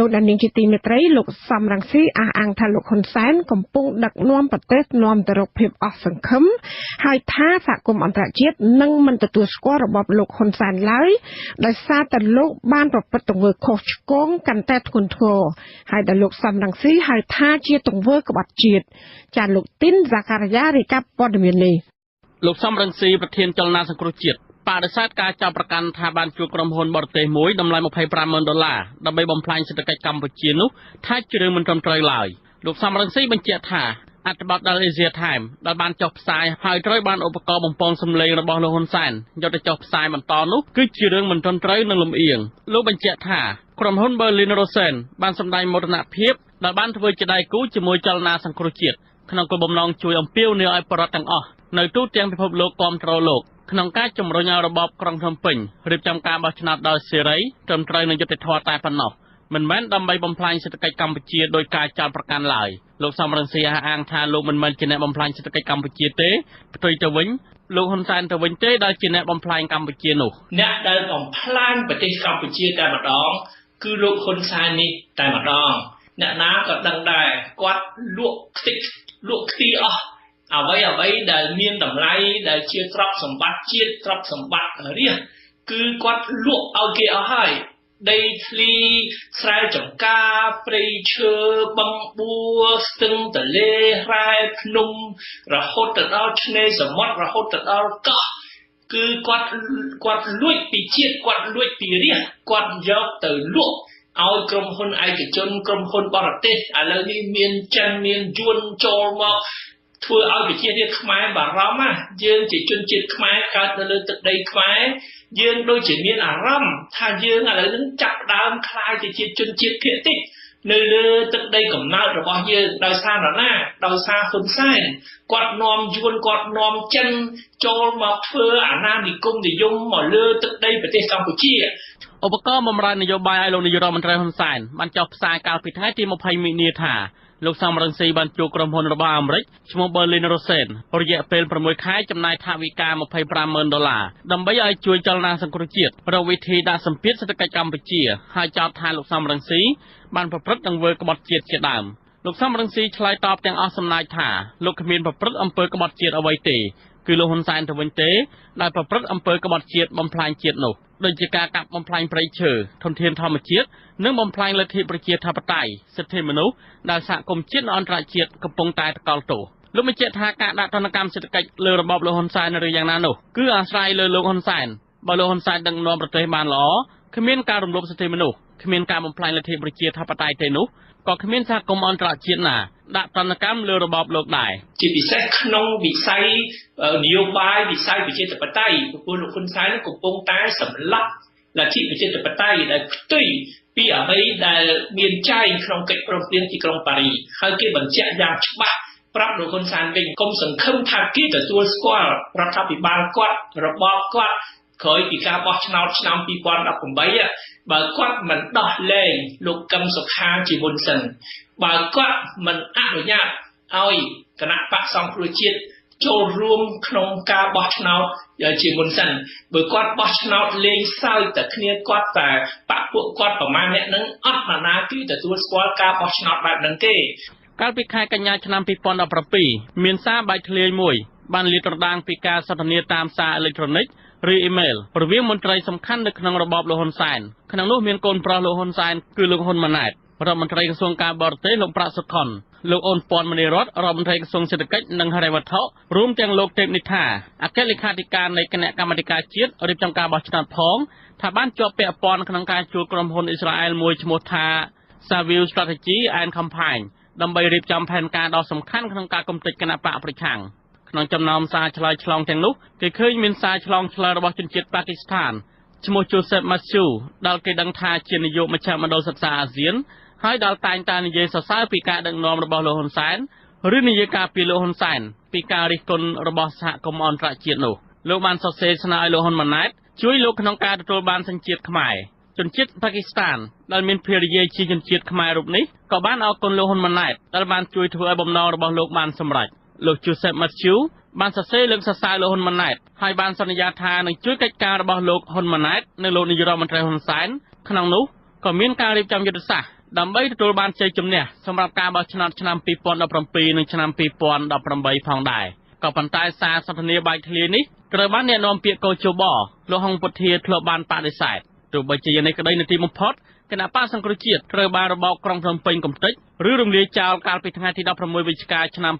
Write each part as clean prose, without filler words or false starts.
លោកដានីងជាទីមេត្រីលោកសំរងស៊ីអះអាងថាលោកហ៊ុនសែនកំពុងដឹកនាំប្រទេសនាំទៅរកភាពអស់សង្ឃឹមហើយថាសហគមន៍អន្តរជាតិនឹងមិនទទួលស្គាល់របបលោកហ៊ុនសែនឡើយដោយសារតែលោកបានប្រព្រឹត្តទង្វើខុសឆ្គងកាន់តែធ្ងន់ធ្ងរហើយដែលលោកសំរងស៊ីហៅថាជាទង្វើក្បត់ជាតិចាលោកទីនហ្សាការីយ៉ារាយការណ៍ព័ត៌មាននេះលោកសំរងស៊ីប្រធានចលនាសង្គ្រោះជាតិបដិសេធការចាប់ប្រកាន់ថាបានជួបក្រុមហ៊ុនបរទេសមួយតម្លៃ$25,000ដើម្បីបំផ្លាញសេដ្ឋកិច្ចកម្ពុជានោះថាជារឿងមិនត្រឹមត្រូវឡើយលោកសំរងស៊ីបញ្ជាក់ថាអត្ថបទដល់ Asia Time ដែលបានចុះផ្សាយហើយត្រូវបានឧបករណ៍បំពងសំឡេងរបស់លោកហ៊ុនសែនយកទៅចុះផ្សាយបន្តនោះគឺជារឿងមិនត្រឹមត្រូវនិងលំអៀងលោកបញ្ជាក់ថាក្រុមហ៊ុន Berlin Rosen បានសម្ដែងមោទនភាពដែលបានធ្វើជាដៃគូជាមួយចលនាសង្គ្រោះជាតិក្នុងគោលបំណងជួយអំពាវនាវឲ្យប្រជាពលរដ្ឋទាំងអស់នៅទូទាំងពិភពលោកគាំទ្រលោកក្នុងការជំរុញឲ្យរបបក្រុងភ្នំពេញរៀបចំការបោះឆ្នោតដោយសេរីត្រឹមត្រូវនិងយុត្តិធម៌តែប៉ុណ្ណោះមិនមែនដើម្បីបំផ្លាញសេដ្ឋកិច្ចកម្ពុជាដោយការចោទប្រកាន់ឡើយលោកសំរងស៊ីអះអាងថាលោកមិនមែនជាអ្នកបំផ្លាញសេដ្ឋកិច្ចកម្ពុជាទេផ្ទុយទៅវិញលោកហ៊ុនសែនទៅវិញទេដែលជាអ្នកបំផ្លាញកម្ពុជានោះអ្នកដែលបំផ្លាញប្រទេសកម្ពុជាតែម្ដងគឺលោកហ៊ុនសែននេះតែម្ដងអ្នកណាក៏ដឹងដែរគាត់លក់ខ្ទីអស់អ្វីដែលមានតម្លៃដែលជាទ្រព្យសម្បត្តិជាតិទ្រព្យសម្បត្តិរាជគឺគាត់លក់ឲ្យគេអស់ហើយដីធ្លីស្រែចម្ការព្រៃឈើបឹងបួស្ទឹងទន្លេរ៉ែភ្នំរហូតទៅដល់ឆ្នេរសមុទ្ររហូតទៅដល់កោះគឺគាត់លួចពីជាតិគាត់លួចពីរាជគាត់យកទៅលក់ឲ្យក្រុមហ៊ុនឯកជនក្រុមហ៊ុនបរទេសឥឡូវនេះមានចិនមានយួនចូលមកធ្វើឲ្យប្រជារាស្ត្រខ្មែរបារម្ភណាយើងជាជនជាតិខ្មែរកើតនៅលើទឹកដីខ្មែរយើងដូចជាមានអារម្មណ៍ថាយើងឥឡូវនេះចាប់ដើមខ្លាយទៅជាជនជាតិភាគតិចនៅលើទឹកដីកំណើតរបស់យើងដោយសារនរណាដោយសារហ៊ុនសែនគាត់នាំយួនគាត់នាំចិនចូលមកធ្វើអាណានិគមនិយមមកលើទឹកដីប្រទេសកម្ពុជាឧបករណ៍បម្រើនយោបាយឲ្យលោកនាយរដ្ឋមន្ត្រីហ៊ុនសែនបានចុះផ្សាយកាលពីថ្ងៃទី20មីនាថាលោកសំរងស៊ីបានជួបក្រុមហ៊ុនរបស់អាមេរិកឈ្មោះ Berlin Rosen រយៈពេល6ខែចំណាយថវិកា$25,000ដើម្បីឲ្យជួយចលនាសង្គ្រោះជាតិរកវិធីដាក់សម្ពាធសេដ្ឋកិច្ចកម្ពុជាហើយចោទថាលោកសំរងស៊ីបានប្រព្រឹត្តទង្វើក្បត់ជាតិជាដើមលោកសំរងស៊ីឆ្លើយតបទាំងអស់សំណាយថាលោកគ្មានប្រព្រឹត្តអំពើក្បត់ជាតិអ្វីទេគឺលោកហ៊ុនសែនទៅវិញទេដែលប្រព្រឹត្តអំពើក្បត់ជាតិបំផ្លាញជាតិនោះដូចជាការកាប់បំផ្លាញព្រៃឈើធនធានធម្មជាតិនិងបំផ្លាញលទ្ធិប្រជាធិបតេយ្យសិទ្ធិមនុស្សដែលសហគមន៍ជាតិនិងអន្តរជាតិកំពុងតែថ្កោលទោសលោកបញ្ជាក់ថាការដាក់ទណ្ឌកម្មសេដ្ឋកិច្ចលើរបបលោកហ៊ុនសែនឬយ៉ាងណានោះគឺអាស្រ័យលើលោកហ៊ុនសែនបើលោកហ៊ុនសែនដឹកនាំប្រទេសបានល្អគ្មានការរំលោភសិទ្ធិមនុស្សគ្មានការបំផ្លាញលទ្ធិប្រជាធិបតេយ្យទេនោះក៏គ្មានសហគមន៍អន្តរជាតិណាដាក់ទណ្ឌកម្មលើរបបលោកដែរជាពិសេសក្នុងវិស័យនយោបាយវិស័យប្រជាធិបតេយ្យព្រោះលោកហ៊ុនសែនកំពុងតែសម្លាប់លទ្ធិប្រជាធិបតេយ្យដែលផ្ទុយពីអ្វីដែលមានចែងក្នុងកិច្ចព្រមព្រៀងទីក្រុងប៉ារីសហើយគេបញ្ជាក់យ៉ាងច្បាស់ប្រាប់លោកហ៊ុនសែនវិញកុំសង្ឃឹមថាគេទទួលស្គាល់រដ្ឋាភិបាលគាត់របបគាត់ក្រោយពីការបោះឆ្នោតឆ្នាំ2018បើគាត់មិនដោះលែងលោកកឹមសុខាជាមុនសិនបើគាត់មិនអនុញ្ញាតឲ្យគណៈបកសង្គ្រោះជាតិចូលរួមក្នុងការបោះឆ្នោតជាមុនសិនបើគាត់បោះឆ្នោតលេងសើចតែគ្នាគាត់តែបកពួកគាត់ប្រមាណអ្នកនឹងអត់ណាគឺទទួលស្គាល់ការបោះឆ្នោតបែបហ្នឹងទេកាលពីខែកញ្ញាឆ្នាំ2017មានសារបែកធ្លាយមួយបានលាតត្រដាងពីការសន្ទនាតាមសារអេឡិចត្រូនិកឬអ៊ីមែលរវាងមន្ត្រីសំខាន់នៅក្នុងរបបលោកហ៊ុនសែនក្នុងនោះមានកូនប្រុសលោកហ៊ុនសែនគឺលោកហ៊ុនម៉ាណែតរដ្ឋមន្ត្រីក្រសួងការបរទេសលោកប្រាក់សុខុនលោកអូនពាន់មនីរតរដ្ឋមន្ត្រីក្រសួងសេដ្ឋកិច្ចនិងហិរញ្ញវត្ថុរួមទាំងលោកទេពនិថាអគ្គលេខាធិការនៃគណៈកម្មាធិការជាតិរៀបចំការបោះឆ្នោតផងថាបានជាប់ពាក់ព័ន្ធក្នុងការជួលក្រុមហ៊ុនអ៊ីស្រាអែលមួយឈ្មោះថា Savio Strategy and Campaign ដើម្បីរៀបចំផែនការដ៏សំខាន់ក្នុងការគំទេចគណៈបកប្រឆាំងក្នុងចំណោមសារឆ្លើយឆ្លងទាំងនោះគេឃើញមានសារឆ្លងឆ្លើយរបស់ជនជាតិប៉ាគីស្ថានឈ្មោះ Joseph Matthew ដែលគេដឹងថាជានាយកមជ្ឈមណ្ឌលសិក្សាអាស៊ានហើយដែលតែងតែនិយាយសរសើរពីការដឹកនាំរបស់លោកហ៊ុនសែនឬនិយាយការពីលោកហ៊ុនសែនពីការរិះគន់របស់សហគមន៍អន្តរជាតិនោះលោកបានសរសេរស្នើឲ្យលោកហ៊ុនម៉ាណែតជួយលោកក្នុងការទទួលបានសញ្ជាតិខ្មែរជនជាតិប៉ាគីស្ថានដែលមានភរិយាជាជនជាតិខ្មែររូបនេះក៏បានអរគុណលោកហ៊ុនម៉ាណែតដែលបានជួយធ្វើឲ្យបំណងរបស់លោកបានសម្រេចលោក Joseph Matthew បានសរសេរលើកសរសើរលោកហ៊ុនម៉ាណែតហើយបានសន្យាថានឹងជួយកិច្ចការរបស់លោកហ៊ុនម៉ាណែតនៅលោកនាយរដ្ឋមន្ត្រីហ៊ុនសែនក្នុងនោះក៏មានការរៀបចំយុទ្ធសាស្ត្រ ដើម្បីទទួលបានជ័យជំនះសម្រាប់ការបោះឆ្នោតឆ្នាំ2017និងឆ្នាំ2018ផងដែរក៏ប៉ុន្តែសារសន្ទនាបាយធ្លាយនេះត្រូវបានអ្នកនាំពាក្យកោជបលោកហុងពុធាធ្លាប់បានបដិសេធទោះបីជាយ៉ាងនេះក្តីនៅទីបំផុតគណៈបកសង្គ្រោះជាតិត្រូវបានរបបក្រុងភ្នំពេញកំទេចឬរំលាយចោលកាលពីថ្ងៃទី16វិច្ឆិកាឆ្នាំ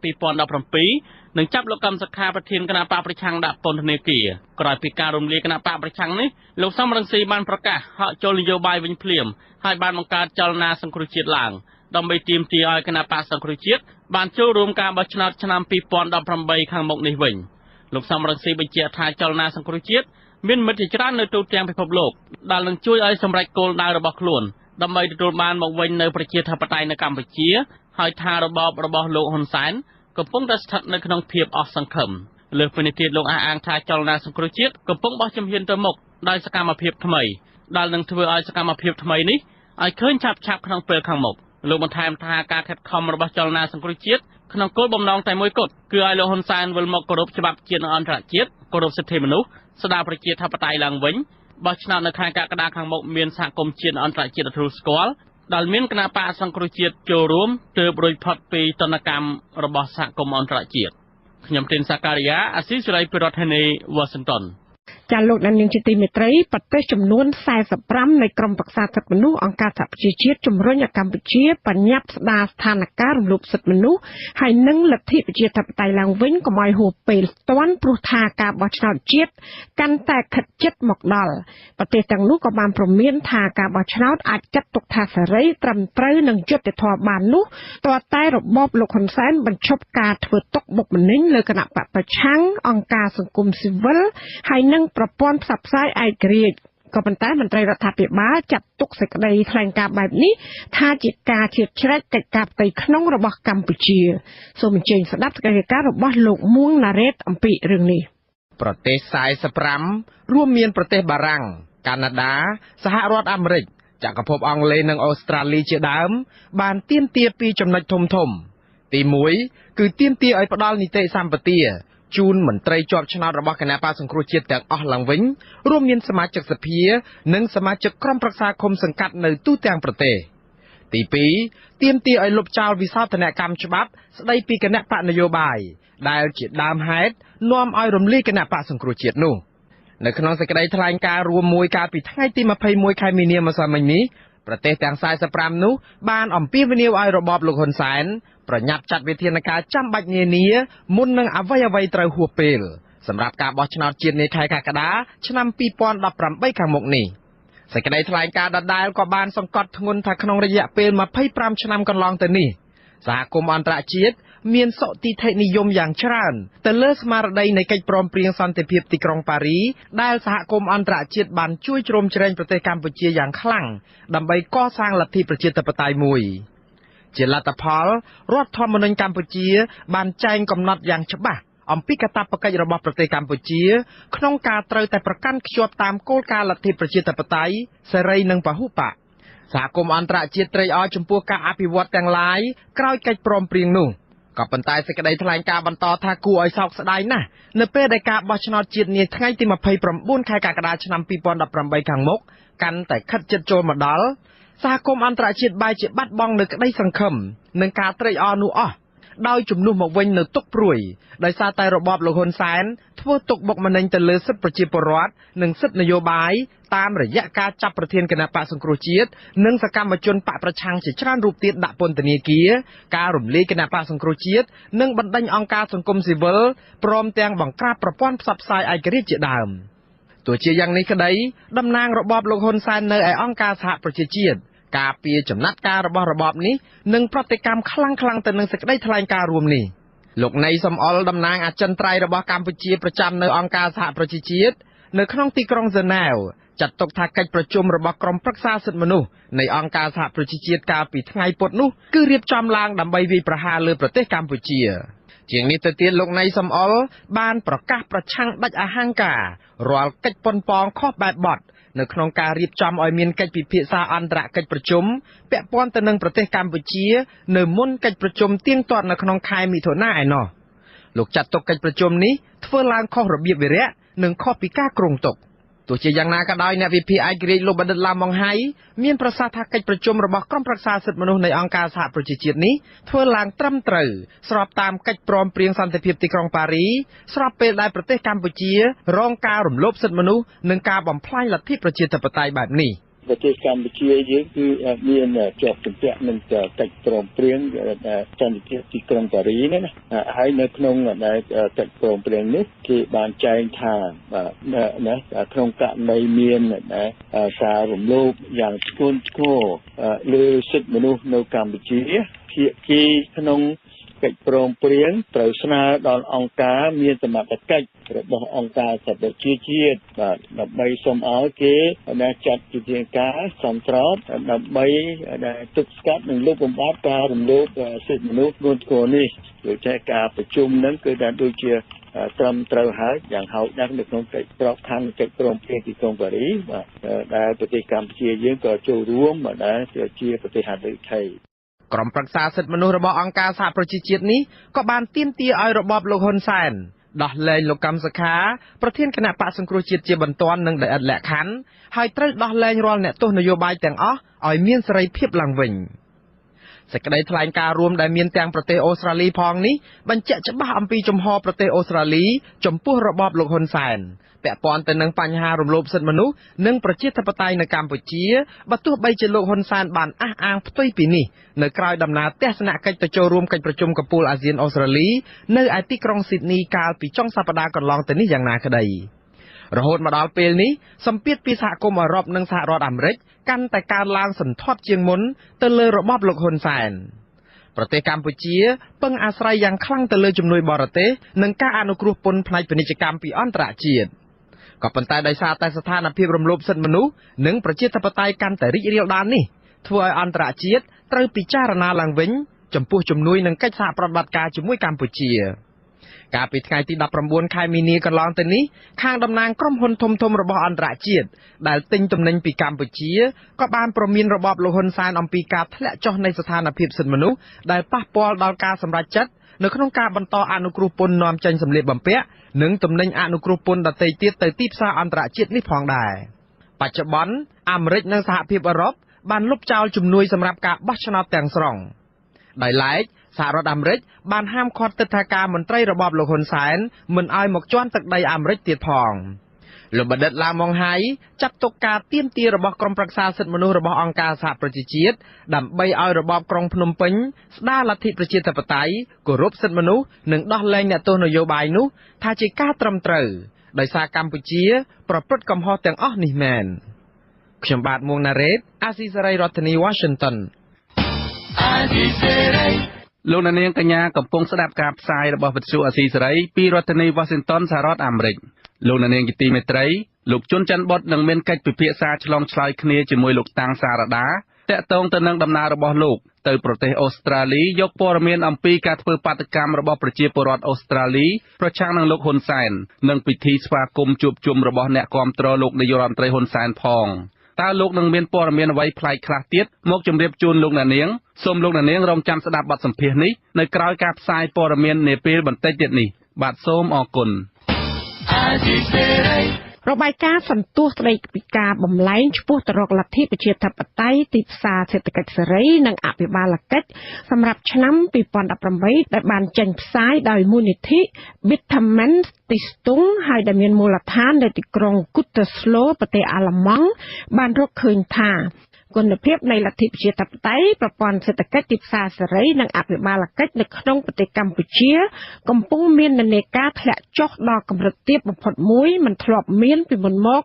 2017និងចាប់លោកកឹមសុខាប្រធានគណៈបកប្រឆាំងដាក់ពន្ធនាគារក្រោយពីការរំលាយគណៈបកប្រឆាំងនេះលោកសំរងស៊ីបានប្រកាសហកចូលនយោបាយវិញភ្លាមហើយបានបង្កើតចលនាសង្គ្រោះជាតិឡើងដើម្បីទាមទារឲ្យគណៈបកសង្គ្រោះជាតិបានចូលរួមការបោះឆ្នោតឆ្នាំ2018ខាងមុខនេះវិញលោកសំរងស៊ីបញ្ជាក់ថាចលនាសង្គ្រោះជាតិមានមិត្តជាច្រើននៅទូទាំងពិភពលោកដែលនឹងជួយឲ្យសម្រេចគោលដៅរបស់ខ្លួនដើម្បីទទួលបានមកវិញនៅប្រជាធិបតេយ្យនៅកម្ពុជាហើយថារបបរបស់លោកហ៊ុនសែនកំពុងតែស្ថិតនៅក្នុងភាពអស់សង្ឃឹមលើសពីនេះទៀតលោកអះអាងថាចលនាសង្គ្រោះជាតិកំពុងបោះជំហានទៅមុខដោយសកម្មភាពថ្មីដែលនឹងធ្វើឲ្យសកម្មភាពថ្មីនេះឲ្យឃើញឆាប់ក្នុងពេលខាងមុខលោកបន្ថែមថាការខិតខំរបស់ចលនាសង្គ្រោះជាតិក្នុងគោលបំណងតែមួយគត់គឺឲ្យលោកហ៊ុនសែនវិលមកគោរពច្បាប់ជាតិនិងអន្តរជាតិគោរពសិទ្ធិមនុស្សស្ដារប្រជាធិបតេយ្យឡើងវិញបោះឆ្នោតនៅខែកក្កដាខាងមុខមានសហគមន៍ជាតិអន្តរជាតិទទួលស្គាល់ដែលមានគណៈបកសង្គ្រោះជាតិចូលរួមទើបរួចផុតពីទណ្ឌកម្មរបស់សហគមន៍អន្តរជាតិខ្ញុំទីនសាការីយ៉ាអាស៊ីសេរីពីរដ្ឋធានី Washington ចាលោកដានៀងជាទីមេត្រីប្រទេសចំនួន45នៃក្រុមប្រឹក្សាសិទ្ធិមនុស្សអង្គការសហប្រជាជាតិជំរុញឲ្យកម្ពុជាបញ្ញត្តិស្ដារស្ថានភាពរំលោភសិទ្ធិមនុស្សហើយនិងលទ្ធិប្រជាធិបតេយ្យឡើងវិញកុំឲ្យហួសពេលទាន់ព្រោះថាការបោះឆ្នោតជាតិកាន់តែខិតជិតមកដល់ប្រទេសទាំងនោះក៏បានព្រមានថាការបោះឆ្នោតអាចចាត់ទុកថាសេរីត្រឹមត្រូវនិងយុត្តិធម៌បាននោះទាល់តែរបបលោកហ៊ុនសែនបញ្ឈប់ការធ្វើទុកបុកម្នេញលើគណៈបកប្រឆាំងអង្គការសង្គមស៊ីវិលហើយនិងប្រព័ន្ធផ្សព្វផ្សាយឯករាជ្យក៏ប៉ុន្តែមន្ត្រីរដ្ឋាភិបាលចាត់ទុកសេចក្តីថ្លែងការណ៍បែបនេះថាជាការជ្រៀតជ្រែកកិច្ចការផ្ទៃក្នុងរបស់កម្ពុជាសូមអញ្ជើញស្ដាប់សេចក្តីរាយការណ៍របស់លោកមួងណារ៉េតអំពីរឿងនេះប្រទេស45រួមមានប្រទេសបារាំងកាណាដាសហរដ្ឋអាមេរិកចក្រភពអង់គ្លេសនិងអូស្ត្រាលីជាដើមបានទាមទារពីចំណុចធំទី1គឺទាមទារឲ្យផ្ដាល់នីតិសម្បទាជូនមន្ត្រីជាប់ឆ្នោតរបស់គណៈបកសង្គ្រោះជាតិទាំងអស់ឡើងវិញរួមមានសមាជិកសភានិងសមាជិកក្រុមប្រឹក្សាឃុំសង្កាត់នៅទូទាំងប្រទេសទី2ទាមទារឲ្យលុបចោលវិសោធនកម្មច្បាប់ស្ដីពីគណៈបកនយោបាយដែលជាដើមហេតុនាំឲ្យរំលាយគណៈបកសង្គ្រោះជាតិនោះនៅក្នុងសេចក្តីថ្លែងការណ៍រួមមួយកាលពីថ្ងៃទី21ខែមីនាម្សិលមិញនេះប្រទេសទាំង45នោះបានអំពាវនាវឲ្យរបបលោកហ៊ុនសែនប្រញាប់ចាត់វិធានការចាំបាច់នានាមុននឹងអ្វីត្រូវហួសពេលសម្រាប់ការបោះឆ្នោតជាតិនាខែកក្កដាឆ្នាំ2018ខាងមុខនេះសេចក្តីថ្លែងការណ៍ដដែលក៏បានសង្កត់ធ្ងន់ថាក្នុងរយៈពេល25ឆ្នាំកន្លងទៅនេះសហគមន៍អន្តរជាតិមានសុតិធិនិយមយ៉ាងច្រើនទៅលើស្មារតីនៃកិច្ចព្រមព្រៀងសន្តិភាពទីក្រុងប៉ារីដែលសហគមន៍អន្តរជាតិបានជួយជ្រោមជ្រែងប្រទេសកម្ពុជាយ៉ាងខ្លាំងដើម្បីកសាងលទ្ធិប្រជាធិបតេយ្យមួយជាលទ្ធផលរដ្ឋធម្មនុញ្ញកម្ពុជាបានចែងកំណត់យ៉ាងច្បាស់អំពីកាតព្វកិច្ចរបស់ប្រទេសកម្ពុជាក្នុងការត្រូវតែប្រកាន់ខ្ជាប់តាមគោលការណ៍លទ្ធិប្រជាធិបតេយ្យសេរីនិងពហុបកសហគមន៍អន្តរជាតិត្រេកអរចំពោះការអភិវឌ្ឍទាំងឡាយក្រោយកិច្ចព្រមព្រៀងនោះក៏ប៉ុន្តែសេចក្តីថ្លែងការណ៍បន្តថាគួរឲ្យសោកស្ដាយណាស់នៅពេលដែលការបោះឆ្នោតជាតិនាថ្ងៃទី29ខែកក្កដាឆ្នាំ2018ខាងមុខកាន់តែខិតជិតចូលមកដល់សហគមន៍អន្តរជាតិបែរជាបាត់បង់នូវក្តីសង្ឃឹមនិងការត្រេកអរនោះអស់ដោយជំនួសមកវិញនៅទុកព្រួយដោយសារតែរបបលោកហ៊ុនសែនធ្វើទុកបុកម្នេញទៅលើសិទ្ធិប្រជាពលរដ្ឋនិងសិទ្ធិនយោបាយតាមរយៈការចាប់ប្រធានគណៈបកសង្គ្រោះជាតិនិងសកម្មជនបកប្រឆាំងជាច្រើនរូបទៀតដាក់ពន្ធនាគារការរំលាយគណៈបកសង្គ្រោះជាតិនិងបណ្ដេញអង្គការសង្គមស៊ីវិលព្រមទាំងបង្ក្រាបប្រព័ន្ធផ្សព្វផ្សាយឯករាជ្យជាដើមទោះជាយ៉ាងនេះក្តីតំណាងរបបលោកហ៊ុនសែននៅឯអង្គការសហប្រជាជាតិការពារចំណាត់ការរបស់របបនេះនិងប្រតិកម្មខ្លាំងទៅនឹងសេចក្តីថ្លែងការណ៍រួមនេះលោកណៃសំអល់តំណាងអចិន្ត្រៃយ៍របស់កម្ពុជាប្រចាំនៅអង្គការសហប្រជាជាតិនៅក្នុងទីក្រុងហ្សឺណែវចាត់ទុកថាកិច្ចប្រជុំរបស់ក្រុមប្រឹក្សាសិទ្ធិមនុស្សនៃអង្គការសហប្រជាជាតិកាលពីថ្ងៃពុធនោះគឺរៀបចំឡើងដើម្បីវាយប្រហារលើប្រទេសកម្ពុជាជាងនេះទៅទៀតលោកណៃសំអល់បានប្រកាសប្រឆាំងដាច់អហង្ការរាល់កិច្ចប៉ុនប៉ងខុសបែបបទនៅក្នុងការរៀបចំឲ្យមានកិច្ចពិភាក្សាអន្តរកិច្ចប្រជុំពាក់ព័ន្ធទៅនឹងប្រទេសកម្ពុជានៅមុនកិច្ចប្រជុំទៀងទាត់នៅក្នុងខែមិថុនាឯណោះលោកចាត់ទុកកិច្ចប្រជុំនេះធ្វើឡើងខុសរបៀបវិរៈនិងខុសពីការគ្រោងទុក ទោះជាយ៉ាងណាក៏ដោយអ្នកវិភាគឯករាជ្យលោកបណ្ឌិតឡាម៉ុងហៃមានប្រសាសន៍ថាកិច្ចប្រជុំរបស់ក្រុមប្រឹក្សាសិទ្ធិមនុស្សនៃអង្គការសហប្រជាជាតិនេះធ្វើឡើងត្រឹមត្រូវស្របតាមកិច្ចព្រមព្រៀងសន្តិភាពទីក្រុងប៉ារីស្របពេលដែលប្រទេសកម្ពុជារងការរំលោភសិទ្ធិមនុស្សនិងការបំផ្លាញលទ្ធិប្រជាធិបតេយ្យបែបនេះប្រទេសកម្ពុជាយើងគឺមានជាប់ជំពាក់នឹងកិច្ចព្រមព្រៀងសន្តិភាពទីក្រុងប៉ារីណាហើយនៅក្នុងកិច្ចព្រមព្រៀងនេះគេបានចែងថាក្នុងករណីមានការរំលោភយ៉ាងធ្ងន់ធ្ងរលើសិទ្ធិមនុស្សនៅកម្ពុជាភាគីក្នុងកិច្ចព្រមព្រៀងត្រូវស្នើដល់អង្គការមានសមត្ថកិច្ចរបស់អង្គការសហប្រជាជាតិដើម្បីសូមឲ្យគេចាត់វិធានការសមស្របដើម្បីទប់ស្កាត់និងលុបបំបាត់ការរំលោភសិទ្ធិមនុស្សធ្ងន់ធ្ងរនេះដូចជាការប្រជុំហ្នឹងគឺថាដូចជាត្រឹមត្រូវហើយយ៉ាងហោចណាស់នៅក្នុងកិច្ចក្របខ័ណ្ឌកិច្ចព្រមព្រៀងទីក្រុងប៉ារីដែលប្រទេសកម្ពុជាយើងក៏ចូលរួមដែលជាប្រទេសអធិបតេយ្យក្រុមប្រឹក្សាសិទ្ធិមនុស្សរបស់អង្គការសហប្រជាជាតិនេះក៏បានទាមទារឲ្យរបបលោកហ៊ុនសែនដោះលែងលោកកម្មសខាប្រធានគណៈបកសង្គ្រោះជាតិជាបន្ទាន់និងដោយឥតលក្ខខណ្ឌហើយត្រូវដោះលែងរាល់អ្នកទោសនយោបាយទាំងអស់ឲ្យមានសេរីភាពឡើងវិញសេចក្តីថ្លែងការណ៍រួមដែលមានទាំងប្រទេសអូស្ត្រាលីផងនេះបញ្ជាក់ច្បាស់អំពីជំហរប្រទេសអូស្ត្រាលីចំពោះរបបលោកហ៊ុនសែនពាក់ព័ន្ធទៅនឹងបញ្ហារំលោភសិទ្ធិមនុស្សនិងប្រជាធិបតេយ្យនៅកម្ពុជាបើទោះបីជាលោកហ៊ុនសែនបានអះអាងផ្ទុយពីនេះនៅក្រៅដំណើរទស្សនកិច្ចទៅចូលរួមកិច្ចប្រជុំកំពូលអាស៊ានអូស្ត្រាលីនៅឯទីក្រុងស៊ីដនីកាលពីចុងសប្តាហ៍កន្លងទៅនេះយ៉ាងណាក្តីរហូតមកដល់ពេលនេះសម្ពាធពីសហគមន៍អឺរ៉ុបនិងសហរដ្ឋអាមេរិកកាន់តែកើនឡើងសន្ធាប់ជាងមុនទៅលើរបបលោកហ៊ុនសែនប្រទេសកម្ពុជាពឹងអាស្រ័យយ៉ាងខ្លាំងទៅលើជំនួយបរទេសនិងការអនុគ្រោះពន្ធផ្នែកពាណិជ្ជកម្មពីអន្តរជាតិក៏ប៉ុន្តែដោយសារតែស្ថានភាពរំលោភសិទ្ធិមនុស្សនិងប្រជាធិបតេយ្យកាន់តែរីករាលដាលនេះធ្វើឲ្យអន្តរជាតិត្រូវពិចារណាឡើងវិញចំពោះជំនួយនិងកិច្ចសហប្រតិបត្តិការជាមួយកម្ពុជាកាលពីថ្ងៃទី19ខែមីនាកន្លងទៅនេះខាងតំណាងក្រុមហ៊ុនធំៗរបស់អន្តរជាតិដែលទិញទំនិញពីកម្ពុជាក៏បានព្រមានរបបលោកហ៊ុនសែនអំពីការធ្លាក់ចុះនៃស្ថានភាពសិទ្ធិមនុស្សដែលប៉ះពាល់ដល់ការសម្រេចចិត្តនៅក្នុងការបន្តអនុគ្រោះពន្ធនាំចេញសម្លៀកបំពាក់និងទំនិញអនុគ្រោះពន្ធដទៃទៀតទៅទីផ្សារអន្តរជាតិនេះផងដែរបច្ចុប្បន្នអាមេរិកនិងសហភាពអឺរ៉ុបបានលុបចោលជំនួយសម្រាប់ការបោះឆ្នោតទាំងស្រុងដោយឡែកសហរដ្ឋអាមេរិកបានហាមឃាត់ទិដ្ឋាការមន្ត្រីរបបលោកហ៊ុនសែនមិនឲ្យមកជន់ទឹកដីអាមេរិកទៀតផងលោកបណ្ឌិតឡាម៉ុងហៃចាត់ទុកការទាមទាររបស់ក្រុមប្រឹក្សាសិទ្ធិមនុស្សរបស់អង្គការសហប្រជាជាតិដើម្បីឲ្យរបបក្រុងភ្នំពេញស្ដារលទ្ធិប្រជាធិបតេយ្យគោរពសិទ្ធិមនុស្សនិងដោះលែងអ្នកទោសនយោបាយនោះថាជាការត្រឹមត្រូវដោយសារកម្ពុជាប្រព្រឹត្តកំហុសទាំងអស់នេះមែនខ្ញុំបាទមួងណារ៉េតអាស៊ីសេរីរដ្ឋធានី Washington លោកនាងកញ្ញាកំពុងស្ដាប់ការផ្សាយរបស់វិទ្យុអាស៊ីសេរីពីរដ្ឋធានី Washington សហរដ្ឋអាមេរិកលោកនាងជាទីមេត្រីលោកជុនច័ន្ទបុតនឹងមានកិច្ចពិភាក្សាឆ្លងឆ្លើយគ្នាជាមួយលោកតាំងសារដាតាក់ទងទៅនឹងដំណើររបស់លោកទៅប្រទេសអូស្ត្រាលីយកព័ត៌មានអំពីការធ្វើបាតកម្មរបស់ប្រជាពលរដ្ឋអូស្ត្រាលីប្រឆាំងនឹងលោកហ៊ុនសែននិងពិធីស្វាគមន៍ជួបជុំរបស់អ្នកគាំទ្រលោកនាយករដ្ឋមន្ត្រីហ៊ុនសែនផងតើលោកនឹងមានព័ត៌មានអ្វីប្លែកខ្លះទៀតមកជម្រាបជូនលោកអ្នកនាងសូមលោកអ្នកនាងរងចាំស្ដាប់បទសម្ភាសន៍នេះនៅក្រៅការផ្សាយព័ត៌មាននាពេលបន្តិចទៀតនេះបាទសូមអរគុណរបាយការណ៍សន្ទុះស្ដីពីការបំលែងឆ្ពោះទៅរកលទ្ធិប្រជាធិបតេយ្យទីផ្សារសេដ្ឋកិច្ចសេរីនិងអភិបាលកិច្ចសម្រាប់ឆ្នាំ2018ដែលបានចេញផ្សាយដោយមូលនិធិ Bitterman Stiftung ហើយដែលមានមូលដ្ឋាននៅទីក្រុង Gütersloh ប្រទេសអាល្លឺម៉ង់បានរកឃើញថាគុណភាពនៃលទ្ធិប្រជាធិបតេយ្យប្រព័ន្ធសេដ្ឋកិច្ចទីផ្សារសេរីនិងអភិបាលកិច្ចនៅក្នុងប្រទេសកម្ពុជាកំពុងមាននានាការធ្លាក់ចុះដល់កម្រិតទាបបំផុតមួយមិនធ្លាប់មានពីមុនមក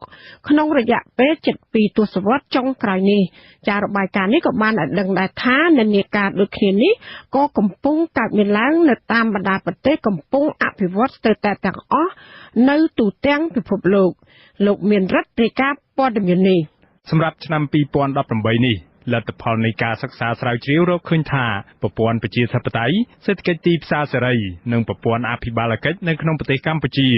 ក្នុងរយៈពេល7 ទសវត្សរ៍ចុងក្រោយនេះចាររបាយការណ៍នេះក៏បានឲ្យដឹងដែរថានានាការដូចគ្នានេះក៏កំពុងកើតមានឡើងនៅតាមបណ្ដាប្រទេសកំពុងអភិវឌ្ឍស្ទើរតែទាំងអស់នៅទូទាំងពិភពលោកមានរដ្ឋរាយការណ៍ព័ត៌មាននេះសម្រាប់ឆ្នាំ2018នេះលទ្ធផលនៃការសិក្សាស្រាវជ្រាវរកឃើញថាប្រព័ន្ធប្រជាធិបតេយ្យសេដ្ឋកិច្ចទីផ្សារសេរីនិងប្រព័ន្ធអភិបាលកិច្ចនៅក្នុងប្រទេសកម្ពុជា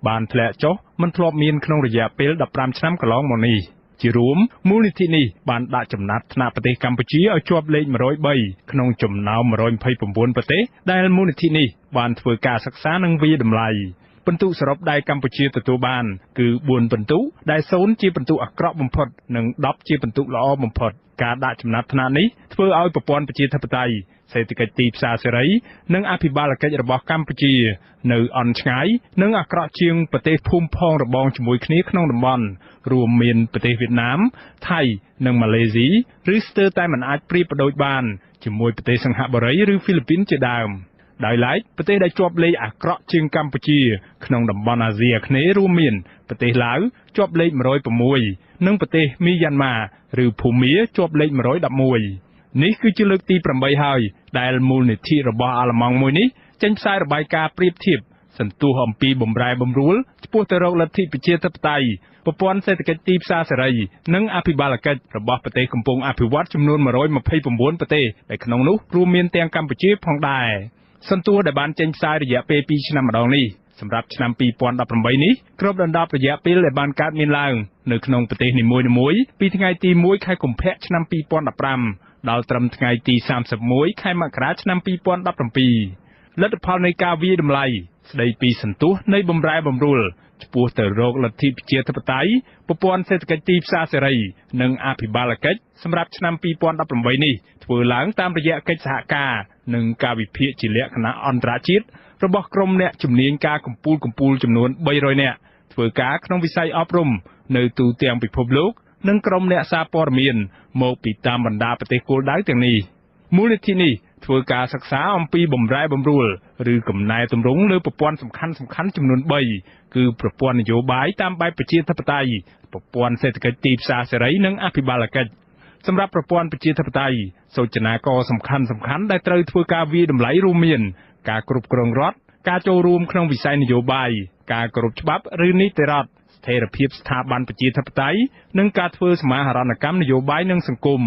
បានធ្លាក់ចុះមិនធ្លាប់មានក្នុងរយៈពេល15ឆ្នាំកន្លងមកនេះជារួមមូលនិធិនេះបានដាក់ចំណាត់ថ្នាក់ប្រទេសកម្ពុជាឲ្យជាប់លេខ103ក្នុងចំណោម129ប្រទេសដែលមូលនិធិនេះបានធ្វើការសិក្សានិងវិយតម្លៃ បន្ទុកសរុបដែលកម្ពុជាទទួលបានគឺ4បន្ទុកដែល0ជាបន្ទុកអាក្រក់បំផុតនិង10ជាបន្ទុកល្អបំផុតការដាក់ចំណាត់ថ្នាក់នេះធ្វើឲ្យប្រព័ន្ធប្រជាធិបតេយ្យសេដ្ឋកិច្ចទីផ្សារសេរីនិងអភិបាលកិច្ចរបស់កម្ពុជានៅអន់ឆ្ងាយនិងអាក្រក់ជាងប្រទេសភូមិផងរបងជាមួយគ្នាក្នុងតំបន់រួមមានប្រទេសវៀតណាមថៃនិងម៉ាឡេស៊ីឬស្ទើរតែមិនអាចប្រៀបប្រដូចបានជាមួយប្រទេសសិង្ហបុរីឬហ្វីលីពីនជាដើមដោយឡែកប្រទេសដែលជាប់លេខអាក្រក់ជាងកម្ពុជាក្នុងតំបន់អាស៊ីអាគ្នេយ៍រួមមានប្រទេសឡាវជាប់លេខ106និងប្រទេសមីយ៉ាន់ម៉ាឬភូមាជាប់លេខ111នេះគឺជាលើកទី8ហើយដែលមូលនិធិរបស់អាល្លឺម៉ង់មួយនេះចេញផ្សាយរបាយការណ៍ប្រៀបធៀបសន្ទុះអំពីបម្រែបម្រួលឆ្ពោះទៅរកលទ្ធិប្រជាធិបតេយ្យប្រព័ន្ធសេដ្ឋកិច្ចទីផ្សារសេរីនិងអភិបាលកិច្ចរបស់ប្រទេសកំពុងអភិវឌ្ឍចំនួន129ប្រទេសដែលក្នុងនោះរួមមានទាំងកម្ពុជាផងដែរសន្ទុះដែលបានចេញផ្សាយរយៈពេល2ឆ្នាំម្ដងនេះសម្រាប់ឆ្នាំ2018នេះគ្របដណ្ដប់រយៈពេលដែលបានកើតមានឡើងនៅក្នុងប្រទេសនីមួយៗពីថ្ងៃទី1ខែកុម្ភៈឆ្នាំ2015ដល់ត្រឹមថ្ងៃទី31ខែមករាឆ្នាំ2017លទ្ធផលនៃការវាយតម្លៃស្ដីពីសន្ទុះនៃបម្រែបម្រួលឆ្ពោះទៅរកលទ្ធិប្រជាធិបតេយ្យប្រព័ន្ធសេដ្ឋកិច្ចទីផ្សារសេរីនិងអភិបាលកិច្ចសម្រាប់ឆ្នាំ2018នេះធ្វើឡើងតាមរយៈកិច្ចសហការនិងការវិភាគជាលក្ខណៈអន្តរជាតិរបស់ក្រុមអ្នកជំនាញការកម្ពុជាចំនួន300នាក់ធ្វើការក្នុងវិស័យអប់រំនៅទូទាំងពិភពលោកនិងក្រុមអ្នកសារព័ត៌មានមកពីតាមបណ្ដាប្រទេសគោលដៅទាំងនេះមូលនិធិនេះធ្វើការសិក្សាអំពីបម្រែបម្រួលឬកំណែទម្រង់លើប្រព័ន្ធសំខាន់ចំនួន3គឺប្រព័ន្ធនយោបាយតាមបែបប្រជាធិបតេយ្យប្រព័ន្ធសេដ្ឋកិច្ចទីផ្សារសេរីនិងអភិបាលកិច្ចសម្រាប់ប្រព័ន្ធប្រជាធិបតេយ្យសូចនាករសំខាន់ដែលត្រូវធ្វើការវាយតម្លៃរួមមានការគ្រប់គ្រងរដ្ឋការចូលរួមក្នុងវិស័យនយោបាយការគោរពច្បាប់ឬនីតិរដ្ឋស្ថិរភាពស្ថាប័នប្រជាធិបតេយ្យនិងការធ្វើសមាហរណកម្មនយោបាយនិងសង្គម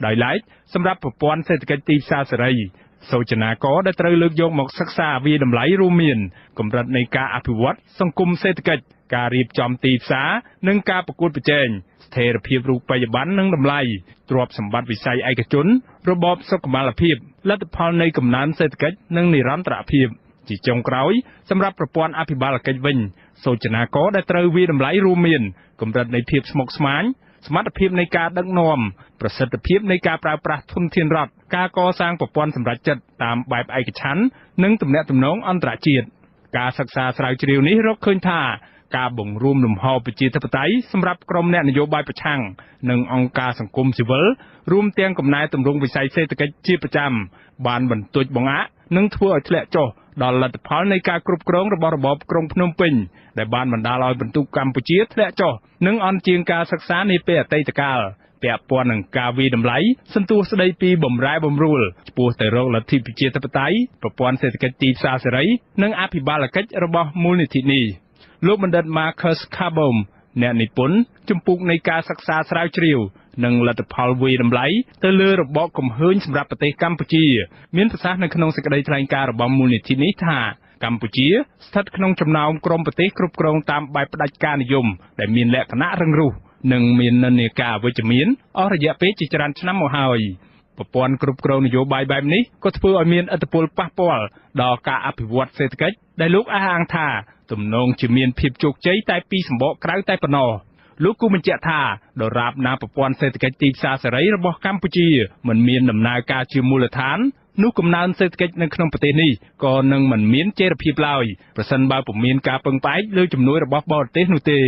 ដោយឡែកសម្រាប់ប្រព័ន្ធសេដ្ឋកិច្ចទីផ្សារសេរីសូចនាករដែលត្រូវលើកយកមកសិក្សាវាយតម្លៃរួមមានកម្រិតនៃការអភិវឌ្ឍសង្គមសេដ្ឋកិច្ចការរៀបចំទីផ្សារនិងការប្រកួតប្រជែងស្ថិរភាពរូបិយប័ណ្ណនិងតម្លៃទ្រព្យសម្បត្តិវិស័យឯកជនរបបសុខុមាលភាពលទ្ធផលនៃកំណើនសេដ្ឋកិច្ចនិងនិរន្តរភាពជាចុងក្រោយសម្រាប់ប្រព័ន្ធអភិបាលកិច្ចវិញសូចនាករដែលត្រូវវាយតម្លៃរួមមានកម្រិតនៃភាពស្មុគស្មាញសមត្ថភាពនៃការដឹកនាំប្រសិទ្ធភាពនៃការប្រើប្រាស់ធនធានរដ្ឋការកសាងប្រព័ន្ធសម្រេចចិត្តតាមបែបឯកច្ឆន្ទនិងទំនាក់ទំនងអន្តរជាតិការសិក្សាស្រាវជ្រាវនេះរកឃើញថាការបង្រួមលំហប្រជាធិបតេយ្យសម្រាប់ក្រុមអ្នកនយោបាយប្រឆាំងនិងអង្គការសង្គមស៊ីវិលរួមទាំងកំណែទម្រង់វិស័យសេដ្ឋកិច្ចជាប្រចាំបានបន្ទុចបង្អាក់និងធ្វើឲ្យធ្លាក់ចុះដល់លទ្ធផលនៃការគ្រប់គ្រងរបស់របបក្រុងភ្នំពេញដែលបានបណ្ដាលឲ្យបន្ទុកកម្ពុជាធ្លាក់ចុះនិងអន់ជាងការសិក្សានាពេលអតីតកាលពាក់ព័ន្ធនឹងការវាយតម្លៃសន្ទុះស្ដីពីបម្រែបម្រួលឆ្ពោះទៅរកលទ្ធិប្រជាធិបតេយ្យប្រព័ន្ធសេដ្ឋកិច្ចទីផ្សារសេរីនិងអភិបាលកិច្ចរបស់មូលនិធិនេះលោកបណ្ឌិត Marcus Carbom អ្នកនិពន្ធជំពូកនៃការសិក្សាស្រាវជ្រាវនិងលទ្ធផលវាយតម្លៃទៅលើរបបកំហើញសម្រាប់ប្រទេសកម្ពុជាមានប្រសាសន៍នៅក្នុងសេចក្តីថ្លែងការណ៍របស់មូលនិធិនេះថាកម្ពុជាស្ថិតក្នុងចំណោមក្រុមប្រទេសគ្រប់គ្រងតាមបែបផ្ដាច់ការនិយមដែលមានលក្ខណៈរឹងរូសនិងមាននិន្នាការវិជ្ជមានអស់រយៈពេលជាច្រើនឆ្នាំមកហើយប្រព័ន្ធគ្រប់គ្រងនយោបាយបែបនេះក៏ធ្វើឲ្យមានឥទ្ធិពលប៉ះពាល់ដល់ការអភិវឌ្ឍសេដ្ឋកិច្ចដែលលោកអះអាងថាទំនងជាមានភាពជោគជ័យតែពីសម្បកក្រៅតែប៉ុណ្ណោះលោកគូបញ្ជាក់ថាដរាបណាប្រព័ន្ធសេដ្ឋកិច្ចទីផ្សារសេរីរបស់កម្ពុជាមិនមានដំណើរការជាមូលដ្ឋាននោះកំណើនសេដ្ឋកិច្ចនៅក្នុងប្រទេសនេះក៏នឹងមិនមានចីរភាពឡើយប្រសិនបើពុំមានការពឹងផ្អែកលើជំនួយរបស់បរទេសនោះទេ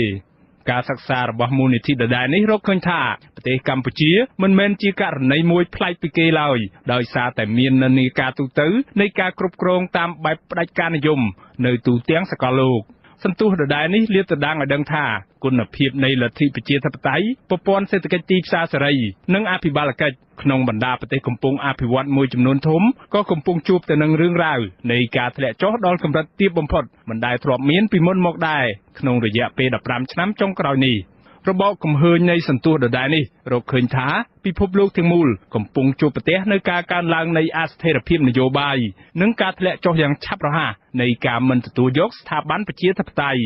ការសិក្សារបស់មូលនិធិដដែលនេះរកឃើញថាប្រទេសកម្ពុជាមិនមែនជាករណីមួយប្លែកពីគេឡើយដោយសារតែមាននិន្នាការទូទៅនៃការគ្រប់គ្រងតាមបែបផ្ដាច់ការនិយមនៅទូទាំងសកលលោកសន្ទុះដដែលនេះលាតត្រដាងឲ្យដឹងថាគុណភាពនៃលទ្ធិប្រជាធិបតេយ្យប្រព័ន្ធសេដ្ឋកិច្ចទីផ្សារសេរីនិងអភិបាលកិច្ចក្នុងបណ្ដាប្រទេសកំពុងអភិវឌ្ឍមួយចំនួនធំក៏កំពុងជួបទៅនឹងរឿងរ៉ាវនៃការធ្លាក់ចុះដល់កម្រិតទាបបំផុតមិនដែលធ្លាប់មានពីមុនមកដែរក្នុងរយៈពេល15ឆ្នាំចុងក្រោយនេះរបបកំហើញនៃសន្ទុះដដែលនេះរកឃើញថាពិភពលោកទាំងមូលកំពុងជួបប្រទះនៅការកើនឡើងនៃអស្ថិរភាពនយោបាយនិងការធ្លាក់ចុះយ៉ាងឆាប់រហ័សនៃការមិនទទួលយកស្ថាប័នប្រជាធិបតេយ្យ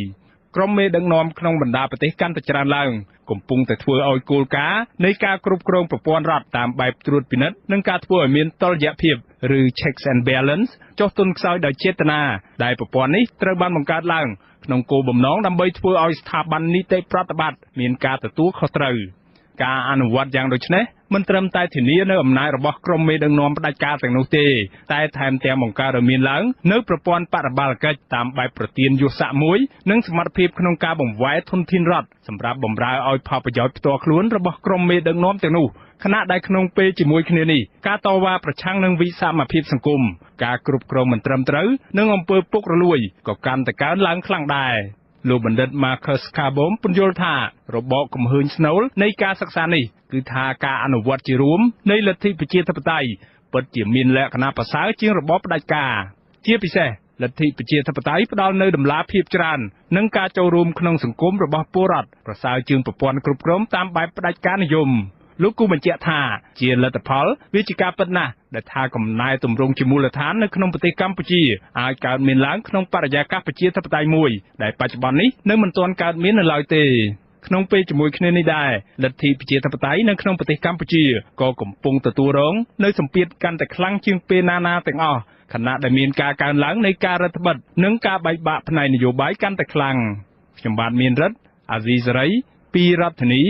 ក្រុមមេដឹកនាំក្នុងបណ្ដាប្រទេសកាន់តែច្រើនឡើងកំពុងតែធ្វើឲ្យគោលការណ៍នៃការគ្រប់គ្រងប្រព័ន្ធរដ្ឋតាមបែបត្រួតពិនិត្យនិងការធ្វើឲ្យមានតុល្យភាពឬ checks and balance ចុះទុនខ្សោយដោយចេតនាដែលប្រព័ន្ធនេះត្រូវបានបង្កើតឡើងក្នុងគោលបំណងដើម្បីធ្វើឲ្យស្ថាប័ននីតិប្រតិបត្តិមានការទទួលខុសត្រូវការអនុវត្តយ៉ាងដូចនេះមិនត្រឹមតែធានានៅអំណាចរបស់ក្រុមមេដឹកនាំផ្ដាច់ការទាំងនោះទេតែថែមទាំងបង្កើតឲ្យមានឡើងនៅប្រព័ន្ធបរិបាលកិច្ចតាមបែបប្រទានយុស័កមួយនិងសមត្ថភាពក្នុងការបង្វែរធនធានរដ្ឋសម្រាប់បម្រើឲ្យផលប្រយោជន៍ផ្ទាល់ខ្លួនរបស់ក្រុមមេដឹកនាំទាំងនោះខណៈដែលក្នុងពេលជាមួយគ្នានេះការតវ៉ាប្រឆាំងនឹងវិសមភាពសង្គមការគ្រប់គ្រងមិនត្រឹមត្រូវនិងអំពើពុករលួយក៏កាន់តែកើនឡើងខ្លាំងដែរលោកបណ្ឌិត Marcus Carbom ពន្យល់ថារបបកំហើញស្នូលនៃការសិក្សានេះគឺថាការអនុវត្តជារួមនៃលទ្ធិប្រជាធិបតេយ្យពិតជាមានលក្ខណៈប្រសើរជាងរបបផ្ដាច់ការជាពិសេសលទ្ធិប្រជាធិបតេយ្យផ្ដល់នូវតម្លាភាពច្រើននិងការចូលរួមក្នុងសង្គមរបស់ពលរដ្ឋប្រសើរជាងប្រព័ន្ធគ្រប់គ្រងតាមបែបផ្ដាច់ការនិយមលោកគូបញ្ជាក់ថាជាលទ្ធផលវាជាការពិតណាស់ដែលថាកំណែទម្រង់ជាមូលដ្ឋាននៅក្នុងប្រទេសកម្ពុជាអាចកើតមានឡើងក្នុងបរិយាកាសប្រជាធិបតេយ្យមួយដែលបច្ចុប្បន្ននេះនៅមិនទាន់កើតមាននៅឡើយទេក្នុងពេលជាមួយគ្នានេះដែរលទ្ធិប្រជាធិបតេយ្យនៅក្នុងប្រទេសកម្ពុជាក៏កំពុងទទួលរងនៅសម្ពាធកាន់តែខ្លាំងជាងពេលណាទាំងអស់ខណៈដែលមានការកើនឡើងនៃការរដ្ឋបិទនិងការបែកបាក់ផ្នែកនយោបាយកាន់តែខ្លាំងខ្ញុំបាទមានរិទ្ធអាស៊ីសេរីពីរដ្ឋធានី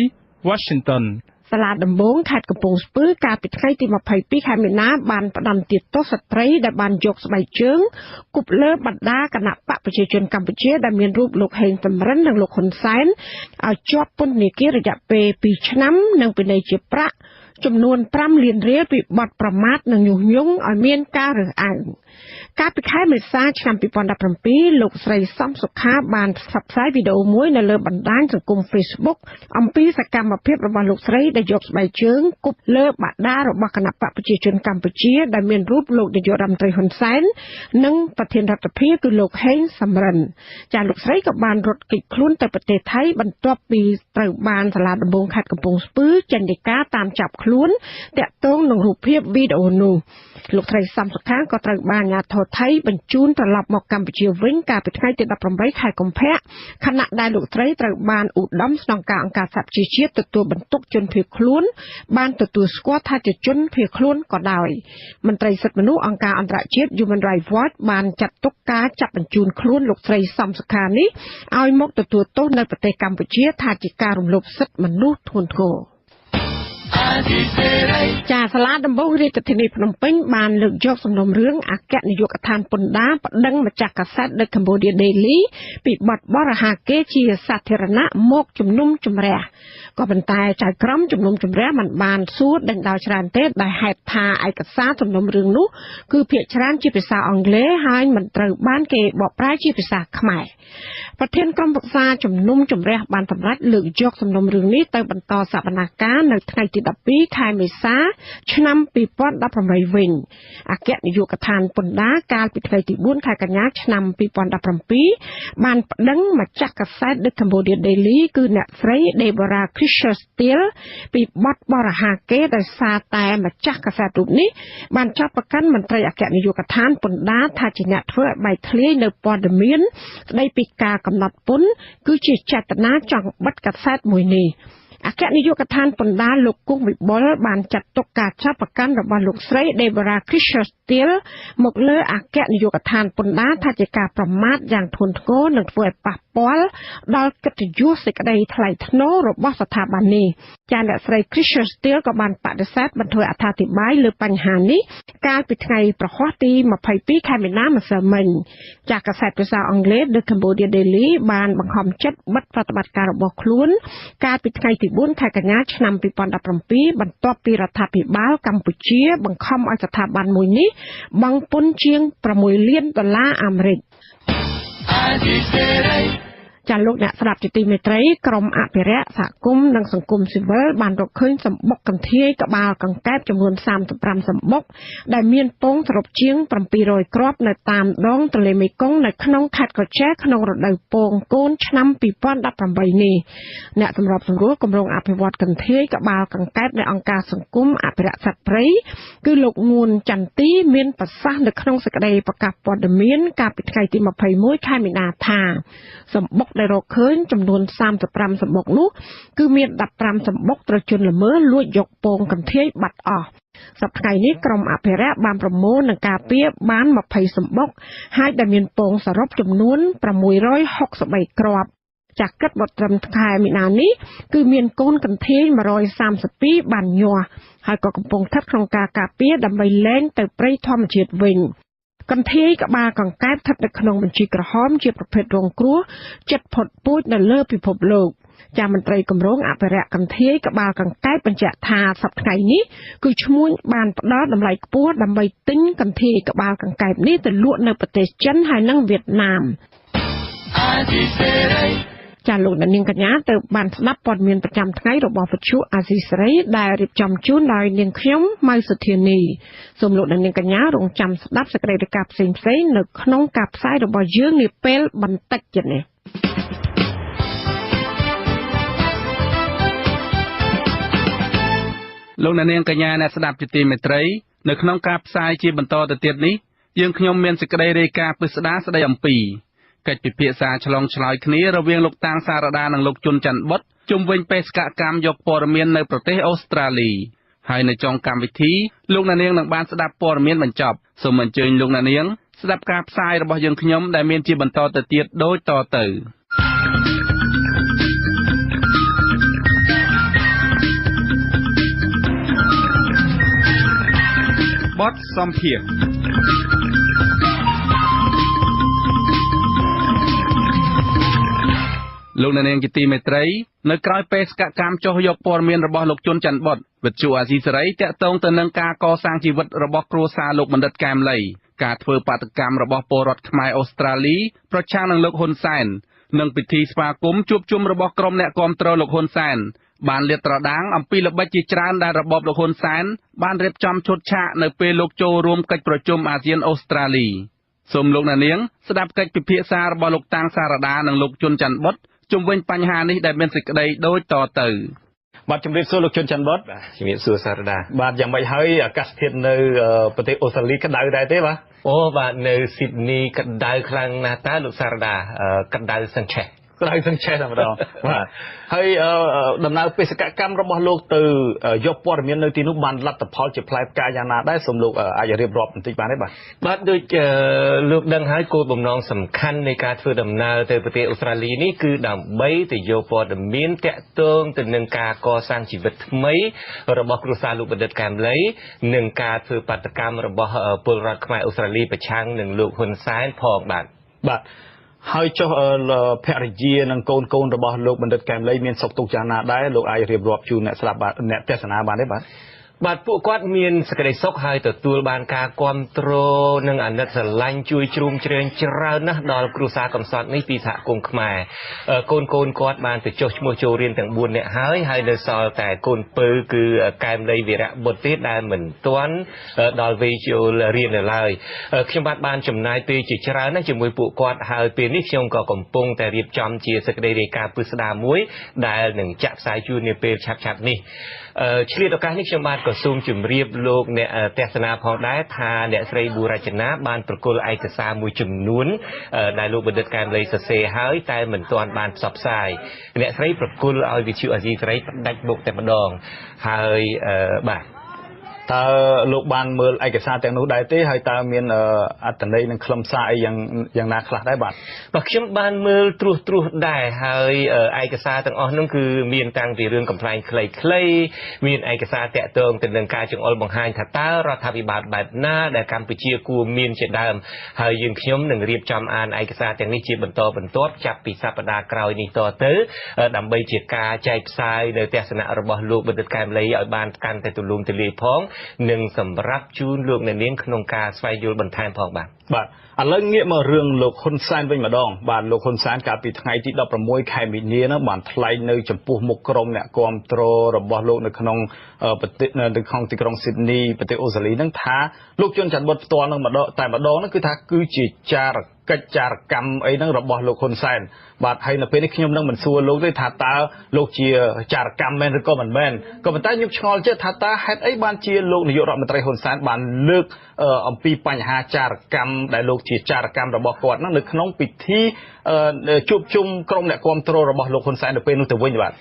Washingtonសាលាដំបងខេត្តកំពង់ស្ពឺកាលពីថ្ងៃទី22ខែមីនាបានផ្តន្ទាទោសស្ត្រីដែលបានយកស្បែកជើងគប់លើបណ្ដាគណៈបកប្រជាជនកម្ពុជាដែលមានរូបលោកហេងសំរិននិងលោកហ៊ុនសែនឲ្យជាប់ពន្ធនាគាររយៈពេល2ឆ្នាំនិងពិន័យជាប្រាក់ចំនួន5លានរៀលពីបទប្រមាថនិងញុះញង់ឲ្យមានការរើសអើងកាលពីខែមេសាឆ្នាំ2017លោកស្រីសំសុខាបានផ្សព្វផ្សាយវីដេអូមួយនៅលើបណ្ដាញសង្គម Facebook អំពីសកម្មភាពរបស់លោកស្រីដែលយកស្បែកជើងគប់លើបដារបស់គណៈបកប្រជាជនកម្ពុជាដែលមានរូបលោកនាយករដ្ឋមន្ត្រីហ៊ុនសែននិងប្រធានរដ្ឋាភិបាលគឺលោកហេងសំរិនចាលោកស្រីក៏បានរត់គេចខ្លួនទៅប្រទេសថៃបន្ទាប់ពីត្រូវបានសាលាដំបងខេត្តកំពង់ស្ពឺចេញដីកាតាមចាប់ខ្លួនតាក់ទងនឹងរូបភាពវីដេអូនោះលោកស្រីសំសុខាក៏ត្រូវបានអាជ្ញាធរថៃបញ្ជូនត្រឡប់មកកម្ពុជាវិញកាលពីថ្ងៃទី18ខែកុម្ភៈខណៈដែលលោកស្រីត្រូវបានឧត្តមស្នងការអង្គការសហប្រជាជាតិទទួលបន្ទុកជនភៀសខ្លួនបានទទួលស្គាល់ថាជាជនភៀសខ្លួនក៏ដោយមន្ត្រីសិទ្ធិមនុស្សអង្គការអន្តរជាតិ Human Rights Watch បានចាត់ទុកការចាប់បញ្ជូនខ្លួនលោកស្រីសំសុខានេះឲ្យមកទទួលទោសនៅប្រទេសកម្ពុជាថាជាការរំលោភសិទ្ធិមនុស្សធ្ងន់ធ្ងរចាសាលាដំបងរាជធានីភ្នំពេញបានលើកយកសំណុំរឿងអគ្គនាយកដ្ឋានពន្ធដារប្តឹងម្ចាស់កាសែត The Cambodia Daily ពីបទបរិហាកេរ្តិ៍ជាសាធារណៈមកជំនុំជម្រះក៏ប៉ុន្តែចៅក្រមជំនុំជម្រះមិនបានសួរដេញដោលច្រើនទេដែលហេតុថាឯកសារសំណុំរឿងនោះគឺភាគច្រើនជាភាសាអង់គ្លេសហើយមិនត្រូវបានគេបកប្រែជាភាសាខ្មែរប្រធានក្រុមប្រឹក្សាជំនុំជម្រះបានសម្រេចលើកយកសំណុំរឿងនេះទៅបន្តសវនកម្មនៅថ្ងៃទី12ខែមេសាឆ្នាំ2018វិញអគ្គនាយកដ្ឋានពន្ធដារកាលពីថ្ងៃទី4ខែកញ្ញាឆ្នាំ2017បានប្តឹងម្ចាស់កាសែត The Cambodia Daily គឺអ្នកស្រី Deborah Christian ពីបទបរិហាកេរ្តិ៍ដោយសារតែម្ចាស់កាសែតរូបនេះបានចាប់ប្រកាន់មន្ត្រីអគ្គនាយកដ្ឋានពន្ធដារថាជាអ្នកធ្វើឲ្យបែកធ្លាយនៅព័ត៌មានស្ដីពីការកំណត់ពន្ធគឺជាចេតនាចង់បិទកាសែតមួយនេះអគ្គនាយកដ្ឋានពន្ធដារលោកគង់វិបុលបានចាត់ទុកការចាប់ប្រកាន់របស់លោកស្រី Deborah Christian មកលើអគ្គនាយកដ្ឋានពន្ធដារថាជាការប្រមាថយ៉ាងធ្ងន់ធ្ងរនិងធ្វើឲ្យប៉ះពាល់ដល់កិត្តិយសសេចក្តីថ្លៃថ្នូររបស់ស្ថាប័ននេះចាអ្នកស្រី Christian ក៏បានបដិសេធមិនធ្វើអត្ថាធិប្បាយលើបញ្ហានេះកាលពីថ្ងៃប្រហ័សទី22ខែមីនាម្សិលមិញចាកាសែតភាសាអង់គ្លេស The Cambodia Daily បានបង្ខំចិត្តបិទប្រតិបត្តិការរបស់ខ្លួនកាលពីថ្ងៃទី4ខែកញ្ញាឆ្នាំ2017បន្ទាប់ពីរដ្ឋាភិបាលកម្ពុជាបង្ខំឲ្យស្ថាប័នមួយនេះបង់ពន្ធជាង$6លានអាមេរិកចាលោកអ្នកស្ដាប់ជាទីមេត្រីក្រុមអភិរក្សសហគមន៍និងសង្គមស៊ីវិលបានរកឃើញសម្បុកកន្ធាយក្បាលកង្កែបចំនួន35សម្បុកដែលមានពងសរុបជាង700គ្រាប់នៅតាមដងទន្លេមេគង្គនៅក្នុងខេត្តកោះចេះក្នុងរដូវពងកូនឆ្នាំ2018នេះអ្នកសម្របសម្រួលគម្រោងអភិវឌ្ឍកន្ធាយក្បាលកង្កែបនៃអង្គការសង្គមអភិរក្សសត្វព្រៃគឺលោកងួនចន្ទទីមានប្រសាសន៍នៅក្នុងសេចក្តីប្រកាសព័ត៌មានកាលពីថ្ងៃទី21ខែមីនាថាសម្បុក ដែលរកឃើញចំនួន35សំបុកនោះគឺមាន15សំបុកត្រូវជន់ល្មើសលួចយកពងកន្ធាយបាត់អស់សប្តាហ៍នេះក្រុមអភិរក្សបានប្រមូលនិងការពារបាន20សំបុកហើយដែលមានពងសរុបចំនួន663គ្រាប់ចាក់គិតបត្រឹមខែមីនានេះគឺមានកូនកន្ធាយ132បានញាស់ហើយក៏កំពុងស្ថិតក្នុងការការពារដើម្បីលែងទៅព្រៃធម្មជាតិវិញកន្ធាយក្បាលកង្កែបស្ថិតនៅក្នុងបញ្ជីក្រហមជាប្រភេទរងគ្រោះចិត្តផុតពូជនៅលើពិភពលោកចាមន្ត្រីគម្រោងអភិរក្សកន្ធាយក្បាលកង្កែបបញ្ជាក់ថាសប្តាហ៍នេះគឺឈ្មួញបានផ្ដល់តម្លៃខ្ពស់ដើម្បីទិញកន្ធាយក្បាលកង្កែបនេះទៅលក់នៅប្រទេសចិនហើយនិងវៀតណាមចាលោកនាងកញ្ញាទៅបានស្ដាប់ព័ត៌មានប្រចាំថ្ងៃរបស់វិទ្យុអាស៊ីសេរីដែលរៀបចំជូនដោយនាងខ្ញុំម៉ៅសុធានីសូមលោកនាងកញ្ញារងចាំស្ដាប់សេចក្តីរាយការណ៍ផ្សេងៗនៅក្នុងការផ្សាយរបស់យើងនាពេលបន្តិចទៀតនេះលោកនាងកញ្ញាអ្នកស្ដាប់ជាទីមេត្រីនៅក្នុងការផ្សាយជាបន្តទៅទៀតនេះយើងខ្ញុំមានសេចក្តីរាយការណ៍ពិស្ដារស្ដីអំពីកិច្ចពិភាក្សាឆ្លងឆ្លើយគ្នារវាងលោកតាំងសារដានិងលោកជុនច័ន្ទបុតជុំវិញបេសកកម្មយកព័ត៌មាននៅប្រទេសអូស្ត្រាលីហើយនៅចុងកម្មវិធីលោកនាងនឹងបានស្ដាប់ព័ត៌មានបញ្ចប់សូមអញ្ជើញលោកនាងស្ដាប់ការផ្សាយរបស់យើងខ្ញុំដែលមានជាបន្តទៅទៀតដូចតទៅបទសំភារលោកនាងជាទីមេត្រីនៅក្រៅបេសកកម្មចុះយកព័ត៌មានរបស់លោកជុនច័ន្ទបុតវិទ្យុអាស៊ីសេរីតាក់ទងទៅនឹងការកសាងជីវិតរបស់គ្រួសារលោកបណ្ឌិតកែមលីការធ្វើបាតកម្មរបស់ពលរដ្ឋខ្មែរអូស្ត្រាលីប្រឆាំងនឹងលោកហ៊ុនសែននិងពិធីស្វាគមន៍ជួបជុំរបស់ក្រុមអ្នកគាំទ្រលោកហ៊ុនសែនបានលាតត្រដាងអំពីល្បិចជាច្រើនដែលរបបលោកហ៊ុនសែនបានរៀបចំឈុតឆាកនៅពេលលោកចូលរួមកិច្ចប្រជុំអាស៊ានអូស្ត្រាលីសូមលោកនាងស្ដាប់កិច្ចពិភាក្សារបស់លោកតាំងសារដានិងលោកជុនច័ន្ទបុតជុំវិញបញ្ហានេះដែលមានសេចក្តីដូចតទៅបាទជំរាបសួរលោកជុនច័ន្ទបុតជំរាបសួរសារដាបាទយ៉ាងម៉េចហើយអាកាសធាតុនៅប្រទេសអូស្ត្រាលីក្តៅដែរទេបាទអូបាទនៅស៊ីដនីក្តៅខ្លាំងណាស់តើលោកសារដាក្តៅសង្ឆេះក្រៅសង្ឆេះតែម្ដងបាទហើយដំណើរបេសកកម្មរបស់លោកទៅយកព័ត៌មាននៅទីនោះបានលទ្ធផលជាផ្លែផ្កាយ៉ាងណាដែរសូមលោកអាចរៀបរាប់បន្តិចបានទេបាទបាទដូចលោកដឹងហើយគោលបំណងសំខាន់នៃការធ្វើដំណើរទៅប្រទេសអូស្ត្រាលីនេះគឺដើម្បីទៅយកព័ត៌មានតាក់ទងទៅនឹងការកសាងជីវិតថ្មីរបស់គ្រួសារលោកបណ្ឌិតកែមលីនិងការធ្វើបាតកម្មរបស់ពលរដ្ឋខ្មែរអូស្ត្រាលីប្រឆាំងនឹងលោកហ៊ុនសែនផងបាទហើយចុះភរិយានិងកូនរបស់លោកបណ្ឌិតកែមលីមានសុខទុក្ខយ៉ាងណាដែរលោកអាចរៀបរាប់ជូនអ្នកស្ដាប់បាទអ្នកទេសនាបានទេបាទពួកគាត់មានសេចក្តីសុខហើយទទួលបានការគាំទ្រនិងអាណិតស្រឡាញ់ជួយជ្រោមជ្រែងច្រើនណាស់ដល់គ្រួសារកំសត់នេះពីសហគមន៍ខ្មែរកូនគាត់បានទៅចុះឈ្មោះចូលរៀនទាំង4នាក់ហើយនៅសល់តែកូនពៅគឺកែមលីវីរៈបុត្រទេដែលមិនទាន់ដល់វ័យចូលរៀននៅឡើយខ្ញុំបានចំណាយពេលជាច្រើនណាស់ជាមួយពួកគាត់ហើយពេលនេះខ្ញុំក៏កំពុងតែរៀបចំជាសេចក្តីរាយការណ៍ពិស្ដារមួយដែលនឹងចាក់ផ្សាយជូននាពេលឆាប់នេះឆ្លៀតឱកាសនេះខ្ញុំបាទក៏សូមជម្រាបលោកអ្នកទេសនាផងដែរថាអ្នកស្រីប៊ូរចនាបានប្រគល់ឯកសារមួយចំនួនដែលលោកបណ្ឌិតកែមលីសរសេរហើយតែមិនទាន់បានផ្សព្វផ្សាយអ្នកស្រីប្រគល់ឲ្យវិទ្យុអាស៊ីសេរីផ្ដាច់មុខតែម្ដងហើយបាទតើលោកបានមើលឯកសារទាំងនោះដែរទេហើយតើមានអត្ថន័យនិងខ្លឹមសារអីយ៉ាងណាខ្លះដែរបាទខ្ញុំបានមើលត្រួសដែរហើយឯកសារទាំងអស់នោះគឺមានតាំងពីរឿងកំ pl ែងខ្លីៗមានឯកសារតាក់ទងទៅនឹងការចង្អុលបង្ហាញថាតើរដ្ឋាភិបាលបែបណាដែលកម្ពុជាគួរមានជាដើមហើយយើងខ្ញុំនឹងរៀបចំអានឯកសារទាំងនេះជាបន្តបន្ទាប់ចាប់ពីសប្តាហ៍ក្រោយនេះតទៅដើម្បីជាការចែកផ្សាយនៅទស្សនៈរបស់លោកបណ្ឌិតកែមលីឲ្យបានកាន់តែទូលំទូលាយផងនិងសម្រាប់ជូនលោកអ្នកនាងក្នុងការស្វែងយល់បន្ថែមផងបាទឥឡូវងាកមករឿងលោកហ៊ុនសែនវិញម្ដងបាទលោកហ៊ុនសែនកាលពីថ្ងៃទី16ខែមីនានោះបានថ្លែងនៅចំពោះមុខក្រុមអ្នកគាំទ្ររបស់លោកនៅក្នុងទីក្រុងស៊ីដនីប្រទេសអូស្ត្រាលីនឹងថាលោកជុនច័ន្ទបុតផ្ទាល់នឹងម្ដងតែម្ដងនោះគឺថាគឺជាចារ កិច្ចចារកម្មអីហ្នឹងរបស់លោកហ៊ុនសែនបាទហើយនៅពេលនេះខ្ញុំនឹងមិនសួរលោកទេថាតើលោកជាចារកម្មមែនឬក៏មិនមែនក៏ប៉ុន្តែខ្ញុំឆ្ងល់ចិត្តថាតើហេតុអីបានជាលោកនាយករដ្ឋមន្ត្រីហ៊ុនសែនបានលើកអំពីបញ្ហាចារកម្មដែលលោកជាចារកម្មរបស់គាត់ហ្នឹងនៅក្នុងពិធីជួបជុំក្រុមអ្នកគាំទ្ររបស់លោកហ៊ុនសែននៅពេលនោះទៅវិញបាទ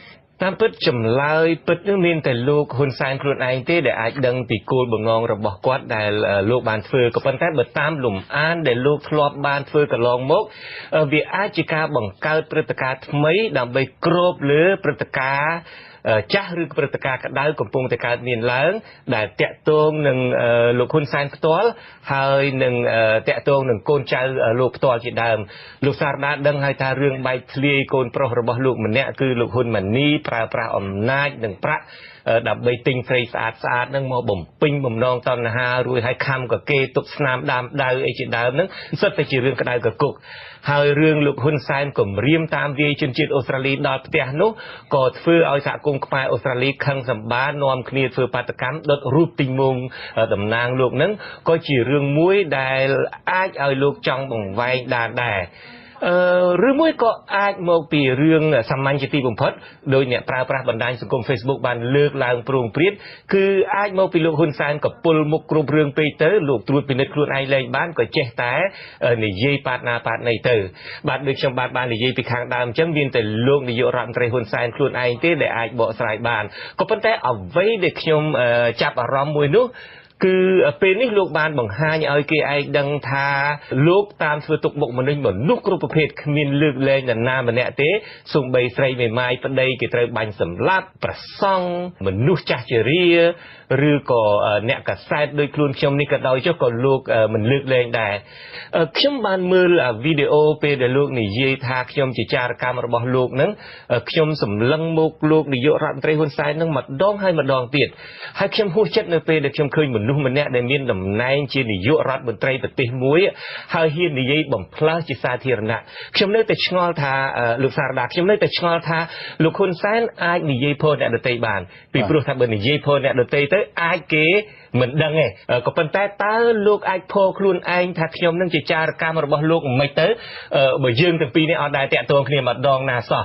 តាមពិតចម្លើយពិតនឹងមានតែលោកហ៊ុនសែនខ្លួនឯងទេដែលអាចដឹងពីគោលបំណងរបស់គាត់ដែលលោកបានធ្វើក៏ប៉ុន្តែបើតាមលំអានដែលលោកធ្លាប់បានធ្វើកន្លងមកវាអាចជាការបង្កើតព្រឹត្តិការណ៍ថ្មីដើម្បីគ្របលើព្រឹត្តិការណ៍ចាស់ឬព្រឹត្តិការណ៍ក្តៅកំពុងតែកើតមានឡើងដែលតាក់ទងនឹងលោកហ៊ុនសែនផ្ទាល់ហើយនឹងតាក់ទងនឹងកូនចៅលោកផ្ទាល់ជាដើមលោកសារដាដឹងហើយថារឿងបែកធ្លាយកូនប្រុសរបស់លោកម្នាក់គឺលោកហ៊ុនម៉ាណីប្រើប្រាស់អំណាចនិងប្រាក់ដើម្បីទិញព្រៃស្អាតហ្នឹងមកបំពេញបំណងតណ្ហារួចឲ្យខំក៏គេទុកស្នាមដាមដៅអីជាដើមហ្នឹងសិតតែជារឿងក្តៅកគុកហើយរឿងលោកហ៊ុនសែនគំរាមតាមវាយជនជាតិអូស្ត្រាលីដល់ផ្ទះនោះក៏ធ្វើឲ្យសហគមន៍ខ្មែរអូស្ត្រាលីខឹងសម្បានាំគ្នាធ្វើបាតកម្មដុតរូបទីងមុងតំណាងលោកហ្នឹងក៏ជារឿងមួយដែលអាចឲ្យលោកចង់បង្វែងដែរឬមួយក៏អាចមកពីរឿងសាមញ្ញជាទីបំផុតដោយអ្នកប្រើប្រាស់បណ្ដាញសង្គម Facebook បានលើកឡើងព្រមព្រៀងគឺអាចមកពីលោកហ៊ុនសែនកពុលមុខគ្រប់រឿងពេកទៅលោកត្រួតពិនិត្យខ្លួនឯងលែងបានក៏ចេះតែនិយាយប៉ាតណាប៉ាតណីទៅបាទដូចខ្ញុំបាននិយាយពីខាងដើមអញ្ចឹងមានតែលោកនាយករដ្ឋមន្ត្រីហ៊ុនសែនខ្លួនឯងទេដែលអាចបកស្រាយបានក៏ប៉ុន្តែអ្វីដែលខ្ញុំចាប់អារម្មណ៍មួយនោះគឺពេលនេះលោកបានបង្ហាញឲ្យគេឯងដឹងថាលោកតាមធ្វើទុកបុកម្នេញមនុស្សគ្រប់ប្រភេទគ្មានលើកលែងនរណាម្នាក់ទេសូម្បីស្រីមេម៉ាយប្តីគេត្រូវបាញ់សម្លាប់ប្រសង់មនុស្សចាស់ជរាឬក៏អ្នកកសែតដោយខ្លួនខ្ញុំនេះក៏ដោយចុះក៏លោកមិនលើកលែងដែរខ្ញុំបានមើលវីដេអូពេលដែលលោកនិយាយថាខ្ញុំជាចារកម្មរបស់លោកនឹងខ្ញុំសម្លឹងមកលោកនាយករដ្ឋមន្ត្រីហ៊ុនសែននឹងម្ដងហើយម្ដងទៀតហើយខ្ញុំហួសចិត្តនៅពេលដែលខ្ញុំឃើញមនុស្សម្នាក់ដែលមានតំណែងជានាយករដ្ឋមន្ត្រីប្រទេសមួយហើយហ៊ាននិយាយបំផ្លើសជាសាធារណៈខ្ញុំនៅតែឆ្ងល់ថាលោកសារដាខ្ញុំនៅតែឆ្ងល់ថាលោកហ៊ុនសែនអាចនិយាយផងអ្នកដទៃបានពីព្រោះថាបើនិយាយផងអ្នកដទៃទៅអាចគេមិនដឹងទេក៏ប៉ុន្តែតើលោកអាចផកខ្លួនឯងថាខ្ញុំនឹងជាចារកម្មរបស់លោកមិនទៅបើយើងទាំងពីរនេះអត់ដែលតាក់ទងគ្នាម្ដងណាសោះ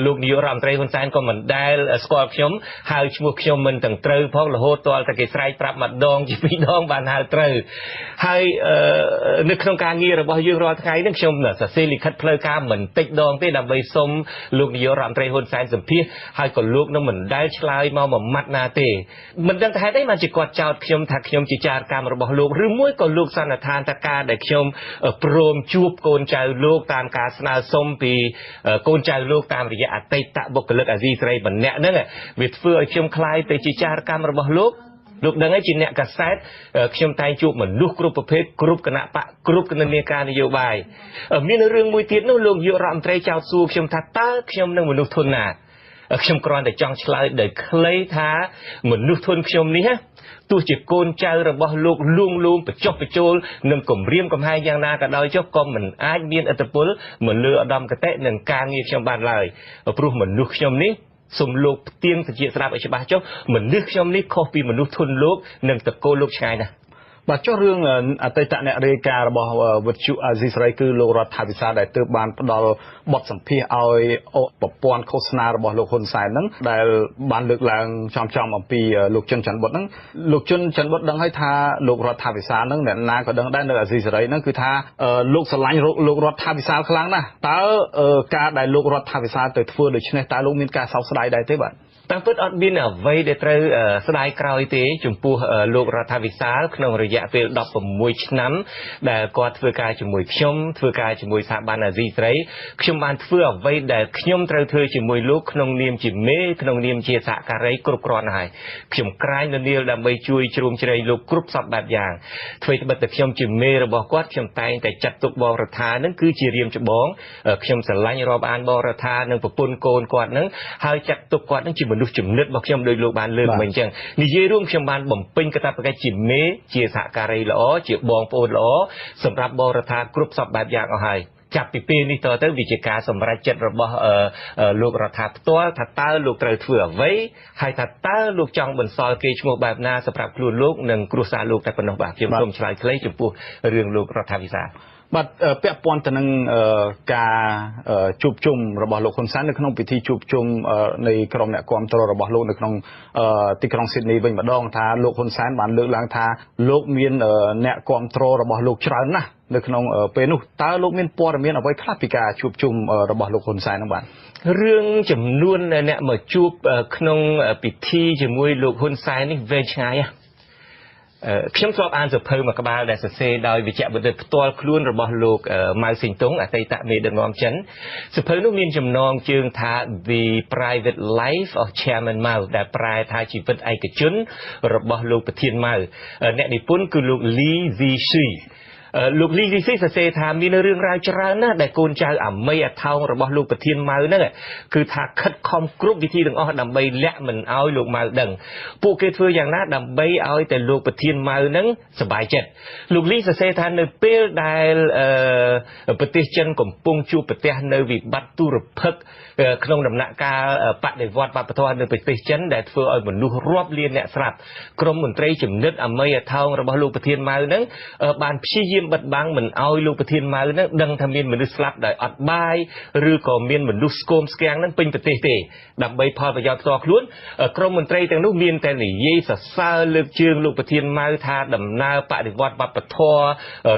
លោកនាយករដ្ឋមន្ត្រីហ៊ុនសែនក៏មិនដែលស្គាល់ខ្ញុំហៅឈ្មោះខ្ញុំមិនទាំងត្រូវផងរហូតទាល់តែគេស្រែកប្រាប់ម្ដងជាពីរដងបានហៅត្រូវហើយនៅក្នុងការងាររបស់យើងរាល់ថ្ងៃនេះខ្ញុំសរសេរលិខិតផ្លូវការមិនតិចដងទេដើម្បីសុំលោកនាយករដ្ឋមន្ត្រីហ៊ុនសែនសម្ភាសហើយក៏លោកនឹងមិនដែលឆ្លើយមកមួយម៉ាត់ណាទេមិនដឹងថាហេតុអីបានជាគាត់ចោទខ្ញុំថាខ្ញុំជាចារកម្មរបស់លោកឬមួយក៏លោកសន្និដ្ឋានថាការដែលខ្ញុំព្រមជួបកូនចៅលោកតាមការស្នើសុំពីកូនចៅលោកតាមរយៈអតីតបុគ្គលិកអាស៊ីសេរីម្នាក់ហ្នឹងវាធ្វើឲ្យខ្ញុំខ្លាយទៅជាចារកម្មរបស់លោកដឹងហើយជាអ្នកកសែតខ្ញុំតែងជួបមនុស្សគ្រប់ប្រភេទគ្រប់គណៈបកគ្រប់គណនាការនយោបាយមានរឿងមួយទៀតនោះលោកនាយករដ្ឋមន្ត្រីចោទសួរខ្ញុំថាតើខ្ញុំនឹងមនុស្សធន់ណាខ្ញុំគ្រាន់តែចង់ឆ្លើយដោយខ្លីថាមនុស្សធន់ខ្ញុំនេះទោះជាកូនចៅរបស់លោកលួងលោមបញ្ចុះបញ្ចូលនឹងគម្រាមកំហែងយ៉ាងណាក៏ដោយចុះក៏មិនអាចមានឥទ្ធិពលមកលើឧត្តមគតិនឹងការងារខ្ញុំបានឡើយព្រោះមនុស្សខ្ញុំនេះសូមលោកផ្ទៀងទៅជាស្រាប់ឲ្យច្បាស់ចុះមនុស្សខ្ញុំនេះខុសពីមនុស្សធន់លោកនិងតកូលលោកឆ្ងាយណាស់បាទចុះរឿងអតីតអ្នករាយការណ៍របស់វិទ្យុអាស៊ីសេរីគឺលោករដ្ឋាភិបាលដែលទើបបានផ្ដល់បទសម្ភាសឲ្យប្រព័ន្ធឃោសនារបស់លោកហ៊ុនសែនហ្នឹងដែលបានលើកឡើងចំអំពីលោកជុនច័ន្ទបុត្រហ្នឹងលោកជុនច័ន្ទបុត្រដឹងហើយថាលោករដ្ឋាភិបាលហ្នឹងអ្នកណាក៏ដឹងដែរនៅអាស៊ីសេរីហ្នឹងគឺថាលោកស្រឡាញ់លោករដ្ឋាភិបាលខ្លាំងណាស់តើការដែលលោករដ្ឋាភិបាលទៅធ្វើដូច្នេះតើលោកមានការសោកស្ដាយដែរទេបាទតាមពិតអត់មានអ្វីដែលត្រូវស្ដាយក្រោយទេចំពោះលោករដ្ឋាភិបាលក្នុងរយៈពេល16ឆ្នាំដែលគាត់ធ្វើការជាមួយខ្ញុំធ្វើការជាមួយសហបានអាស៊ីសេរីខ្ញុំបានធ្វើអ្វីដែលខ្ញុំត្រូវធ្វើជាមួយលោកក្នុងនាមជាមេក្នុងនាមជាសហការីគ្រប់គ្រាន់ហើយខ្ញុំក្រាញននាលដើម្បីជួយជ្រោមជ្រែងលោកគ្រប់សពបែបយ៉ាងធ្វើត្បិតតែខ្ញុំជាមេរបស់គាត់ខ្ញុំតែងតែចាត់ទុកបងរដ្ឋានឹងគឺជារៀមច្បងខ្ញុំស្រឡាញ់រាប់អានបងរដ្ឋានិងប្រពន្ធកូនគាត់នឹងហើយចាត់ទុកគាត់នឹងជាមនុស្សជំនិតរបស់ខ្ញុំដោយលោកបានលើកមិញអញ្ចឹងនិយាយរួមខ្ញុំបានបំពេញកាតព្វកិច្ចជាមេជាសហការីល្អជាបងប្អូនល្អសម្រាប់បងរដ្ឋាគ្រប់សពបែបយ៉ាងអស់ហើយចាប់ពីពេលនេះតទៅវាជាការសម្រេចចិត្តរបស់លោករដ្ឋាផ្ទាល់ថាតើលោកត្រូវធ្វើអ្វីហើយថាតើលោកចង់បន្សល់គេឈ្មោះបែបណាសម្រាប់ខ្លួនលោកនិងគ្រួសារលោកតែប៉ុណ្ណោះបាទខ្ញុំសូមឆ្លើយខ្លីចំពោះរឿងលោករដ្ឋាភិបាល បាទពាក់ព័ន្ធទៅនឹងការជួបជុំរបស់លោកហ៊ុនសែននៅក្នុងពិធីជួបជុំនៃក្រុមអ្នកគាំទ្ររបស់លោកនៅក្នុងទីក្រុងស៊ីដនីវិញម្ដងថាលោកហ៊ុនសែនបានលើកឡើងថាលោកមានអ្នកគាំទ្ររបស់លោកច្រើនណាស់នៅក្នុងពេលនោះតើលោកមានព័ត៌មានអ្វីខ្លះពីការជួបជុំរបស់លោកហ៊ុនសែននោះបាទរឿងចំនួនអ្នកមកជួបក្នុងពិធីជាមួយលោកហ៊ុនសែននេះវែងឆ្ងាយខ្ញុំធ្លាប់អានសៀវភៅមួយក្បាលដែលសរសេរដោយវិជ្ជបណ្ឌិតផ្ទាល់ខ្លួនរបស់លោកម៉ៅស៊ីងតុងអតីតមេដឹកនាំចិនសៀវភៅនោះមានចំណងជើងថា The Private Life of Chairman Mao ដែលប្រែថាជីវិតឯកជនរបស់លោកប្រធានម៉ៅអ្នកនិពន្ធគឺលោកលីស៊ីស៊ីលោកលីស៊ីសរសេរថាមានរឿងរ៉ាវច្រើនណាស់ដែលកូនចៅអាមីអាថោងរបស់លោកប្រធានម៉ៅហ្នឹងគឺថាខិតខំគ្រប់វិធីទាំងអស់ដើម្បីលាក់មិនឲ្យលោកម៉ៅដឹងពួកគេធ្វើយ៉ាងណាដើម្បីឲ្យតែលោកប្រធានម៉ៅហ្នឹងសប្បាយចិត្តលោកលីសរសេរថានៅពេលដែលប្រទេសចិនកំពុងជួបប្រទះនៅវិបត្តិទុរភិក្សក្នុងដំណាក់កាលបដិវត្តវប្បធម៌នៅប្រទេសចិនដែលធ្វើឲ្យមនុស្សរាប់លានអ្នកស្លាប់ក្រមមន្ត្រីចំណិតអាមីអាថោងរបស់លោកប្រធានម៉ៅហ្នឹងបានព្យាយាមបិទបាំងមិនឲ្យលោកប្រធានម៉ៅហ្នឹងដឹងថាមានមនុស្សស្លាប់ដោយអត់បាយឬក៏មានមនុស្សស្គមស្គាំងហ្នឹងពេញប្រទេសទេដើម្បីផលប្រយោជន៍ផ្ទាល់ខ្លួនក្រមមន្ត្រីទាំងនោះមានតែនិយាយសរសើរលើកជើងលោកប្រធានម៉ៅថាដំណើរបដិវត្តវប្បធម៌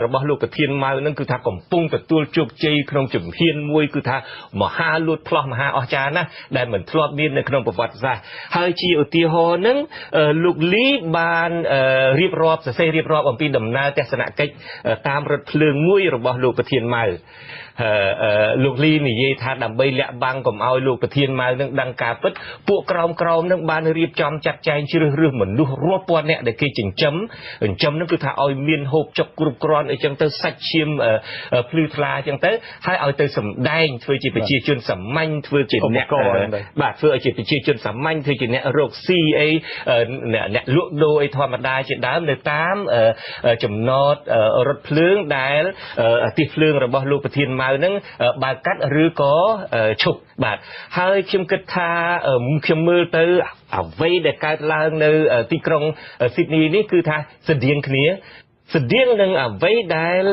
របស់លោកប្រធានម៉ៅហ្នឹងគឺថាកំពុងទទួលជោគជ័យក្នុងជំហានមួយគឺថាមហាលួចផ្លោះមហាអស្ចារ្យណាស់ដែលមិនធ្លាប់មាននៅក្នុងប្រវត្តិសាស្ត្រហើយជាឧទាហរណ៍ហ្នឹងលោកលីបានរៀបរាប់សរសេររៀបរាប់អំពីដំណើរទស្សនកិច្ចតាមរថភ្លើងមួយរបស់លោកប្រធានម៉ៅលោកលីនិយាយថាដើម្បីលាក់បាំងកុំឲ្យលោកប្រធានម៉ៅនឹងដឹងការពិតពួកក្រមនឹងបានរៀបចំចាត់ចែងជ្រើសរើសមនុស្សរាប់ពាន់នាក់ដែលគេចិញ្ចឹមនឹងគឺថាឲ្យមានហូបចុកគ្រប់គ្រាន់អីចឹងទៅសាច់ឈាមភ្លឺថ្លាអញ្ចឹងទៅហើយឲ្យទៅសម្ដែងធ្វើជាប្រជាជនសាមញ្ញធ្វើជាអ្នកបាទធ្វើឲ្យជាប្រជាជនសាមញ្ញធ្វើជាអ្នករកស៊ីអីអ្នកលក់ដូរអីធម្មតាជាដើមនៅតាមចំណតរថភ្លើងដែលទីភ្លើងរបស់លោកប្រធានម៉ៅហ្នឹងបើកាត់ឬក៏ឈប់បាទហើយខ្ញុំគិតថាខ្ញុំមើលទៅអ្វីដែលកើតឡើងនៅទីក្រុងស៊ីដនីនេះគឺថាស្តៀងគ្នាស្តៀងនឹងអ្វីដែល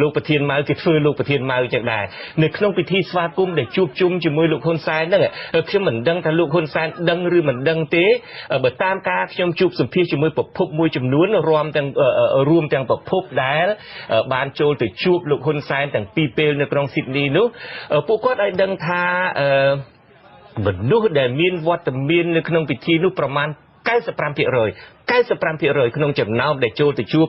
លោកប្រធានម៉ៅគេធ្វើលោកប្រធានម៉ៅចឹងដែរនៅក្នុងពិធីស្វាគមន៍ដែលជួបជុំជាមួយលោកហ៊ុនសែនហ្នឹងខ្ញុំមិនដឹងថាលោកហ៊ុនសែនដឹងឬមិនដឹងទេបើតាមការខ្ញុំជួបសម្ភាសជាមួយប្រភពមួយចំនួនរួមទាំងប្រភពដែលបានចូលទៅជួបលោកហ៊ុនសែនទាំងពីរពេលនៅក្រុងស៊ីដនីនោះពួកគាត់ឲ្យដឹងថាមនុស្សដែលមានវត្តមាននៅក្នុងពិធីនោះប្រមាណ95% ក្នុងចំណោមដែលចូលទៅជួប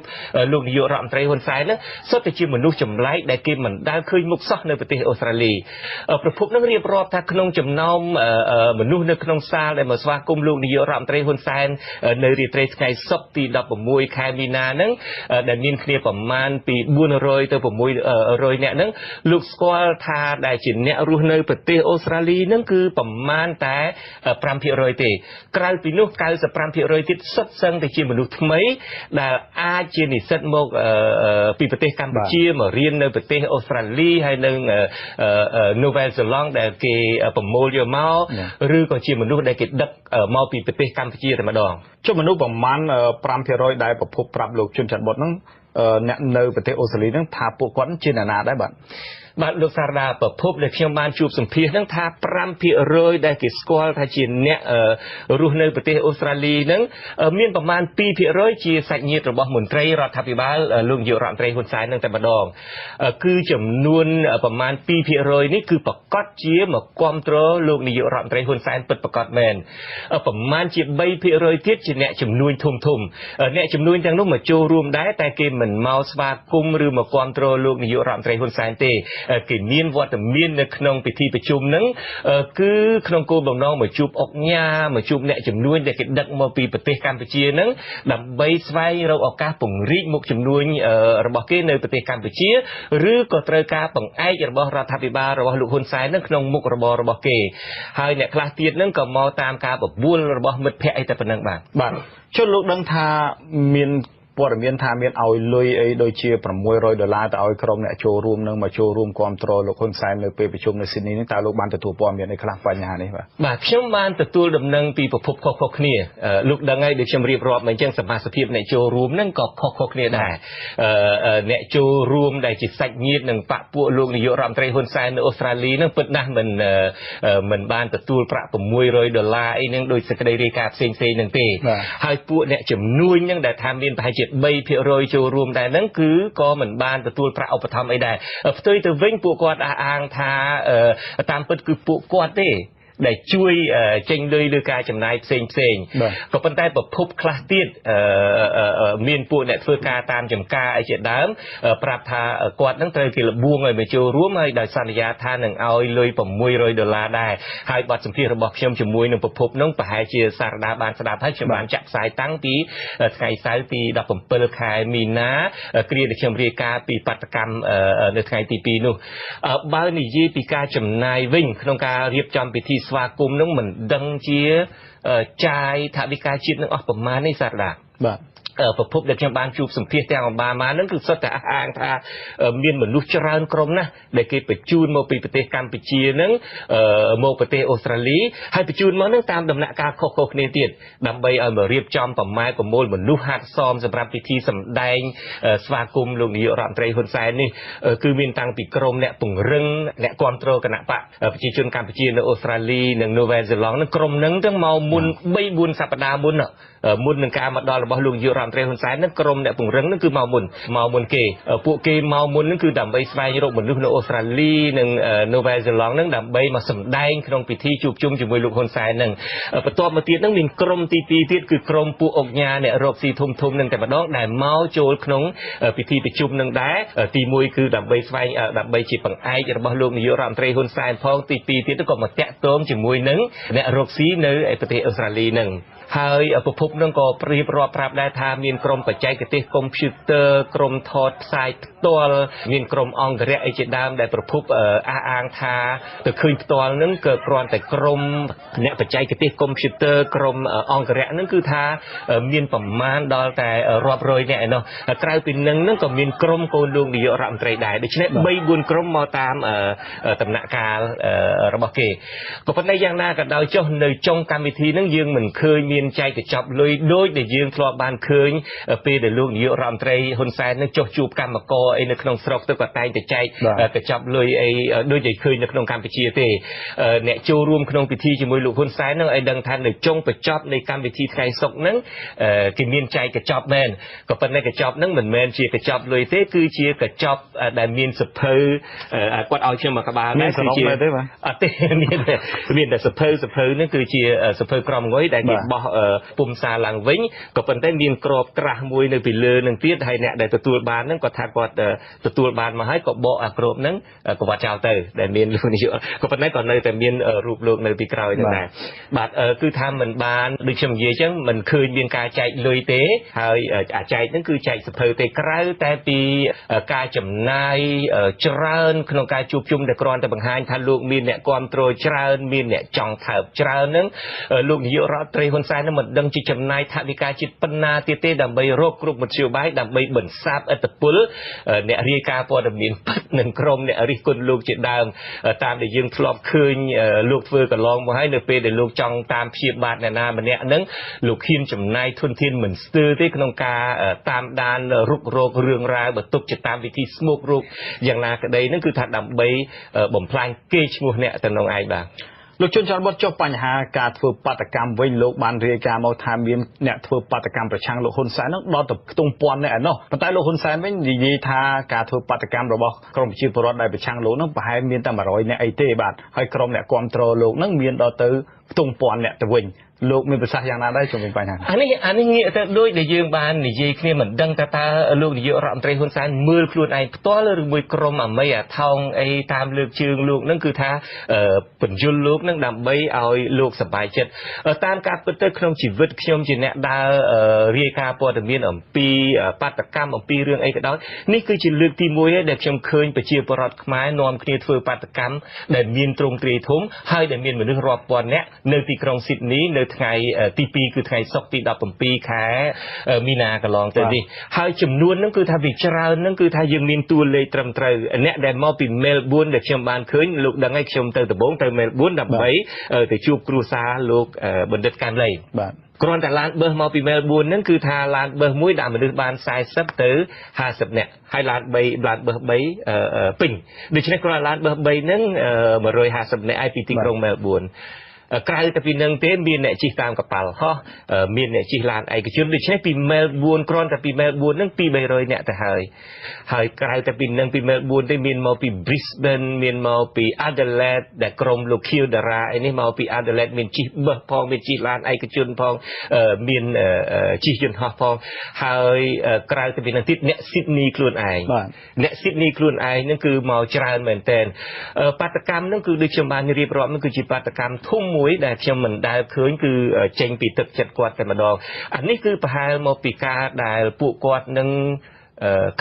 លោកនាយករដ្ឋមន្ត្រីហ៊ុនសែននោះសុទ្ធតែជាមនុស្សចម្លែកដែលគេមិនដែលឃើញមុខសោះនៅប្រទេសអូស្ត្រាលីប្រភពនឹងរៀបរាប់ថាក្នុងចំណោមមនុស្សនៅក្នុងសាលដែលមកស្វាគមន៍លោកនាយករដ្ឋមន្ត្រីហ៊ុនសែននៅរាត្រីថ្ងៃសុក្រទី16ខែមីនាហ្នឹងដែលមានគ្នាប្រមាណពី400ទៅ600នាក់ហ្នឹងលោកស្គាល់ថាដែលជាអ្នករស់នៅប្រទេសអូស្ត្រាលីហ្នឹងគឺប្រមាណតែ5% ទេក្រៅពីនោះ95% ទៀតសុទ្ធសឹងតែជាមនុស្សថ្មីដែលអាចជានិស្សិតមកពីប្រទេសកម្ពុជាមករៀននៅប្រទេសអូស្ត្រាលីហើយនៅនូវែលសេឡង់ដែលគេប្រមូលយកមកឬក៏ជាមនុស្សដែលគេដឹកមកពីប្រទេសកម្ពុជាតែម្ដងចុះមនុស្សប្រមាណ5% ដែលប្រភពប្រាប់លោកជុនច័ន្ទបុតហ្នឹងអ្នកនៅប្រទេសអូស្ត្រាលីហ្នឹងថាពួកគាត់ជាអ្នកណាដែរបាទលោកសារដាប្រភពដែលខ្ញុំបានជួបសម្ភាសហ្នឹងថា5% ដែលគេស្គាល់ថាជាអ្នករស់នៅប្រទេសអូស្ត្រាលីហ្នឹងមានប្រមាណ2% ជាសាច់ញាតិរបស់មន្ត្រីរដ្ឋាភិបាលលោកនាយករដ្ឋមន្ត្រីហ៊ុនសែនហ្នឹងតែម្ដងគឺចំនួនប្រមាណ2% នេះគឺប្រកាសជាមកគ្រប់គ្រងលោកនាយករដ្ឋមន្ត្រីហ៊ុនសែនពិតប្រាកដមែនប្រមាណជា3% ទៀតជាអ្នកជំនួយធំអ្នកជំនួយទាំងនោះមកចូលរួមដែរតែគេមិនមកស្វាគមន៍ឬមកគ្រប់គ្រងលោកនាយករដ្ឋមន្ត្រីហ៊ុនសែនទេគេមានវត្តមាននៅក្នុងពិធីប្រជុំហ្នឹងគឺក្នុងគោលបំណងមកជួបអុកញ៉ាមកជួបអ្នកជំនួយដែលគេដឹកមកពីប្រទេសកម្ពុជាហ្នឹងដើម្បីស្វែងរកឱកាសពង្រីកមុខជំនួយរបស់គេនៅប្រទេសកម្ពុជាឬក៏ត្រូវការបង្អែករបស់រដ្ឋាភិបាលរបស់លោកហ៊ុនសែនហ្នឹងក្នុងមុខរបររបស់គេហើយអ្នកខ្លះទៀតហ្នឹងក៏មកតាមការបបួលរបស់មិត្តភ័ក្តិអីតែប៉ុណ្្នឹងបាទចុះលោកដឹងថាមាន ព័ត៌មានថាមានឲ្យលុយអីដូចជា$600ទៅឲ្យក្រុមអ្នកចូលរួមនឹងមកចូលរួមគ្រប់គ្រងលោកហ៊ុនសែននៅពេលប្រជុំនៅស៊ីដនីនេះតើលោកបានទទួលព័ត៌មានអីខ្លះបញ្ហានេះបាទខ្ញុំបានទទួលដំណឹងពីប្រភពខុសៗគ្នាលោកដឹងហើយដូចខ្ញុំរៀបរាប់មកអញ្ចឹងសមាជិកភាពអ្នកចូលរួមនឹងក៏ខុសៗគ្នាដែរអ្នកចូលរួមដែលជាសាច់ញាតិនឹងបកពួកលោកនាយករដ្ឋមន្ត្រីហ៊ុនសែននៅអូស្ត្រាលីនឹងពិតណាស់មិនបានទទួលប្រាក់$600អីនឹងដោយសេចក្តីរាយការណ៍ផ្សេងៗនឹងទេហើយពួកអ្នកជំនួញនឹងដែលថាមានប្រហែលជា3%ចូលរួមដែរហ្នឹងគឺក៏មិនបានទទួលប្រាក់ឧបត្ថម្ភអីដែរផ្ទុយទៅវិញពួកគាត់អះអាងថាតាមពិតគឺពួកគាត់ទេដែលជួយចេញលុយលើការចំណាយផ្សេងក៏ប៉ុន្តែប្រភពខ្លះទៀតមានពួកអ្នកធ្វើការតាមចំការអីជាដើមប្រាប់ថាគាត់នឹងត្រូវគេលបួងឲ្យមកចូលរួមហើយដោយសន្យាថានឹងឲ្យលុយ$600ដែរហើយបទសម្ភាសន៍របស់ខ្ញុំជាមួយនឹងប្រភពនោះប្រហែលជាសារដាបានស្ដាប់ហើយខ្ញុំបានចាក់ផ្សាយតាំងពីថ្ងៃសៅរ៍ទី17ខែមីនាគ្រាដែលខ្ញុំរាយការណ៍ពីបាតុកម្មនៅថ្ងៃទី2នោះបើនិយាយពីការចំណាយវិញក្នុងការរៀបចំពិធីស្វាគមន៍នឹងមិនដឹងជាចាយថវិកាជាតិនឹងអស់ប្រមាណនេះសារដាបាទប្រភពដែលខ្ញុំបានជួបសម្ភាសទាំងអូបាម៉ាហ្នឹងគឺសុទ្ធតែអះអាងថាមានមនុស្សច្រើនក្រុមណាស់ដែលគេបញ្ជូនមកពីប្រទេសកម្ពុជាហ្នឹងមកប្រទេសអូស្ត្រាលីហើយបញ្ជូនមកហ្នឹងតាមដំណាក់កាលខុសៗគ្នាទៀតដើម្បីឲ្យមករៀបចំប្រមូលមនុស្សហាត់សមសម្រាប់ពិធីសម្ដែងស្វាគមន៍លោកនាយករដ្ឋមន្ត្រីហ៊ុនសែននេះគឺមានតាំងពីក្រុមអ្នកពង្រឹងអ្នកគ្រប់គ្រងគណៈបកប្រជាជនកម្ពុជានៅអូស្ត្រាលីនិងនូវែលសេឡង់ហ្នឹងក្រុមហ្នឹងទាំងមកមុន 3-4 សប្តាហ៍មុននឹងការមកដល់របស់លោកនាយករដ្ឋមន្ត្រីហ៊ុនសែននឹងក្រុមអ្នកពង្រឹងនឹងគឺមកមុនគេពួកគេមកមុននឹងគឺដើម្បីស្វែងរកមនុស្សនៅអូស្ត្រាលីនិងនូវែលសេឡង់នឹងដើម្បីមកសម្ដែងក្នុងពិធីជួបជុំជាមួយលោកហ៊ុនសែននឹងបន្ទាប់មកទៀតនឹងមានក្រុមទី2ទៀតគឺក្រុមពួកអុកញ៉ាអ្នករកស៊ីធំនឹងតែម្ដងដែលមកចូលក្នុងពិធីប្រជុំនឹងដែរទី1គឺដើម្បីជាបង្អែករបស់លោកនាយករដ្ឋមន្ត្រីហ៊ុនសែនផងទី2ទៀតក៏មកតាក់ទងជាមួយនឹងអ្នករកស៊ីនៅប្រទេសអូស្ត្រាលីនឹងហើយប្រភពនឹងក៏រៀបរាប់ប្រាប់ដែរថាមានក្រុមបច្ចេកទេសកុំព្យូទ័រក្រុមថតផ្សាយផ្ទាល់មានក្រុមអង្គរៈអីជាដើមដែលប្រភពអះអាងថាទៅឃើញផ្ទាល់នឹងគឺគ្រាន់តែក្រុមអ្នកបច្ចេកទេសកុំព្យូទ័រក្រុមអង្គរៈនឹងគឺថាមានប្រមាណដល់តែរាប់រយនាក់ឯណោះក្រៅពីនឹងក៏មានក្រុមកូនលោកនាយករដ្ឋមន្ត្រីដែរដូច្នេះ 3-4 ក្រុមមកតាមដំណាក់កាលរបស់គេក៏ប៉ុន្តែយ៉ាងណាក៏ដោយចុះនៅចុងកម្មវិធីនឹងយើងមិនឃើញមានចែកកញ្ចប់លុយដូចដែលយើងធ្លាប់បានឃើញពេលដែលលោកនាយករដ្ឋមន្ត្រីហ៊ុនសែននឹងចុះជួបកម្មករអីនៅក្នុងស្រុកទៅក៏តែងតែចែកកញ្ចប់លុយអីដូចដែលឃើញនៅក្នុងកម្ពុជាទេអ្នកចូលរួមក្នុងពិធីជាមួយលោកហ៊ុនសែននឹងឲ្យដឹងថានៅចុងបញ្ចប់នៃកម្មវិធីថ្ងៃសុក្រនឹងគេមានចែកកញ្ចប់មែនក៏ប៉ុន្តែកញ្ចប់នឹងមិនមែនជាកញ្ចប់លុយទេគឺជាកញ្ចប់ដែលមានសភៅគាត់ឲ្យខ្ញុំមកក្បាលដែរគឺជាអត់ទេមានតែសភៅនឹងគឺជាសភៅក្រមងុយដែលគេបោះពុំសារឡើងវិញក៏ប៉ុន្តែមានក្របត្រាស់មួយនៅពីលើនឹងទៀតហើយអ្នកដែលទទួលបានហ្នឹងគាត់ថាគាត់ទទួលបានមកហើយក៏បកអាក្របហ្នឹងក៏វត្តចោលទៅដែលមានលោកនាយកក៏ប៉ុន្តែក៏នៅតែមានរូបលោកនៅពីក្រោយហ្នឹងដែរបាទគឺថាមិនបានដូចខ្ញុំនិយាយអញ្ចឹងមិនឃើញមានការចែកលុយទេហើយអាចែកហ្នឹងគឺចែកសភៅទេក្រៅតែពីការចំណាយច្រើនក្នុងការជួបជុំតែគ្រាន់តែបង្ហាញថាលោកមានអ្នកគ្រប់គ្រងច្រើនមានអ្នកចង់ថើបច្រើនហ្នឹងលោកនាយករដ្ឋមន្ត្រីហ៊ុនសែននឹងមិនដឹងជាចំណាយថវិកាជាតិប៉ុណ្ណាទៀតទេដើម្បីរកគ្រប់មធ្យោបាយដើម្បីបន្សាបឥទ្ធិពលអ្នករាយការណ៍ព័ត៌មានពិតនិងក្រុមអ្នករិះគន់លោកជាដើមតាមដែលយើងធ្លាប់ឃើញលោកធ្វើកន្លងមកហើយនៅពេលដែលលោកចង់តាមព្យាបាទអ្នកណាម្នាក់ហ្នឹងលោកហ៊ានចំណាយធនធានមិនស្ទើរទេក្នុងការតាមដានរុករករឿងរ៉ាវបើទុកជាតាមវិធីស្មុគរូបយ៉ាងណាក្តីហ្នឹងគឺថាដើម្បីបំផ្លាញកេរ្តិ៍ឈ្មោះអ្នកទៅក្នុងឯងបាទលោកជុនច័ន្ទវត្តចុះបញ្ហាការធ្វើបាតកម្មវិញលោកបានរាយការណ៍មកថាមានអ្នកធ្វើបាតកម្មប្រឆាំងលោកហ៊ុនសែននឹងដល់ទៅខ្ទង់ពាន់នាក់ឯណោះប៉ុន្តែលោកហ៊ុនសែនវិញនិយាយថាការធ្វើបាតកម្មរបស់ក្រមប្រជាពលរដ្ឋដែលប្រឆាំងលោកនឹងប្រហែលមានតែ100នាក់អីទេបាទហើយក្រុមអ្នកគ្រប់គ្រងលោកនឹងមានដល់ទៅខ្ទង់ពាន់នាក់ទៅវិញលោកមានប្រសាសន៍យ៉ាងណាដែរជុំវិញបញ្ហាអានេះងាកទៅដូចដែលយើងបាននិយាយគ្នាមិនដឹងតើលោកនាយករដ្ឋមន្ត្រីហ៊ុនសែនមើលខ្លួនឯងផ្ទាល់ឬមួយក្រុមអាមីអាថោងអីតាមលើកជើងលោកនឹងគឺថាបញ្យលលោកនឹងដើម្បីឲ្យលោកសប្បាយចិត្តតាមការពិតទៅក្នុងជីវិតខ្ញុំជាអ្នកដើររាយការណ៍ព័ត៌មានអំពីបាតកម្មអំពីរឿងអីក៏ដោយនេះគឺជាលើកទី1ហើយដែលខ្ញុំឃើញប្រជាពលរដ្ឋខ្មែរនាំគ្នាធ្វើបាតកម្មដែលមានទ្រង់ទ្រាយធំហើយដែលមានមនុស្សរាប់ពាន់នាក់ នៅទីក្រុងស៊ីដនីនៅថ្ងៃទី2គឺថ្ងៃសុក្រទី17ខែមីនាកន្លងទៅនេះហើយចំនួនហ្នឹងគឺថាវាច្រើនហ្នឹងគឺថាយើងមានតួលេខត្រឹមត្រូវអ្នកដែលមកពី Melbourne ដែលខ្ញុំបានឃើញលោកដឹងហើយខ្ញុំទៅដំបូងទៅ Melbourne ដើម្បីទៅជួបគ្រួសារលោកបណ្ឌិតកាន់លីបាទគ្រាន់តែឡានបឺសមកពី Melbourne ហ្នឹងគឺថាឡានបឺសមួយដាក់មនុស្សបាន40ទៅ50នាក់ហើយឡានបឺស3ពេញដូច្នេះគ្រាន់តែឡានបឺស3ហ្នឹង150នាក់ឯពីទីក្រុង Melbourneក្រៅតែពីនឹងទេមានអ្នកជិះតាមកប៉ាល់ហោះមានអ្នកជិះឡានឯកជនដូច្នេះពី Melbourne គ្រាន់តែពី Melbourne ហ្នឹង200-300នាក់ទៅហើយក្រៅតែពីនឹងពី Melbourne ទេមានមកពី Brisbane មានមកពី Adelaide ដែលក្រុមលោក Kildara ឯនេះមកពី Adelaide មានជិះបឹសផងមានជិះឡានឯកជនផងមានជិះយន្តហោះផងហើយក្រៅតែពីនឹងទៀតអ្នក Sydney ខ្លួនឯងអ្នក Sydney ខ្លួនឯងហ្នឹងគឺមកច្រើនមែនទែនបាតកម្មហ្នឹងគឺដូចខ្ញុំបានរៀបរាប់ហ្នឹងគឺជាបាតកម្មធំមួយដែលខ្ញុំមិនដែលឃើញគឺចេញពីទឹកចិត្តគាត់តែម្ដងអានេះគឺប្រហែលមកពីការដែលពួកគាត់នឹង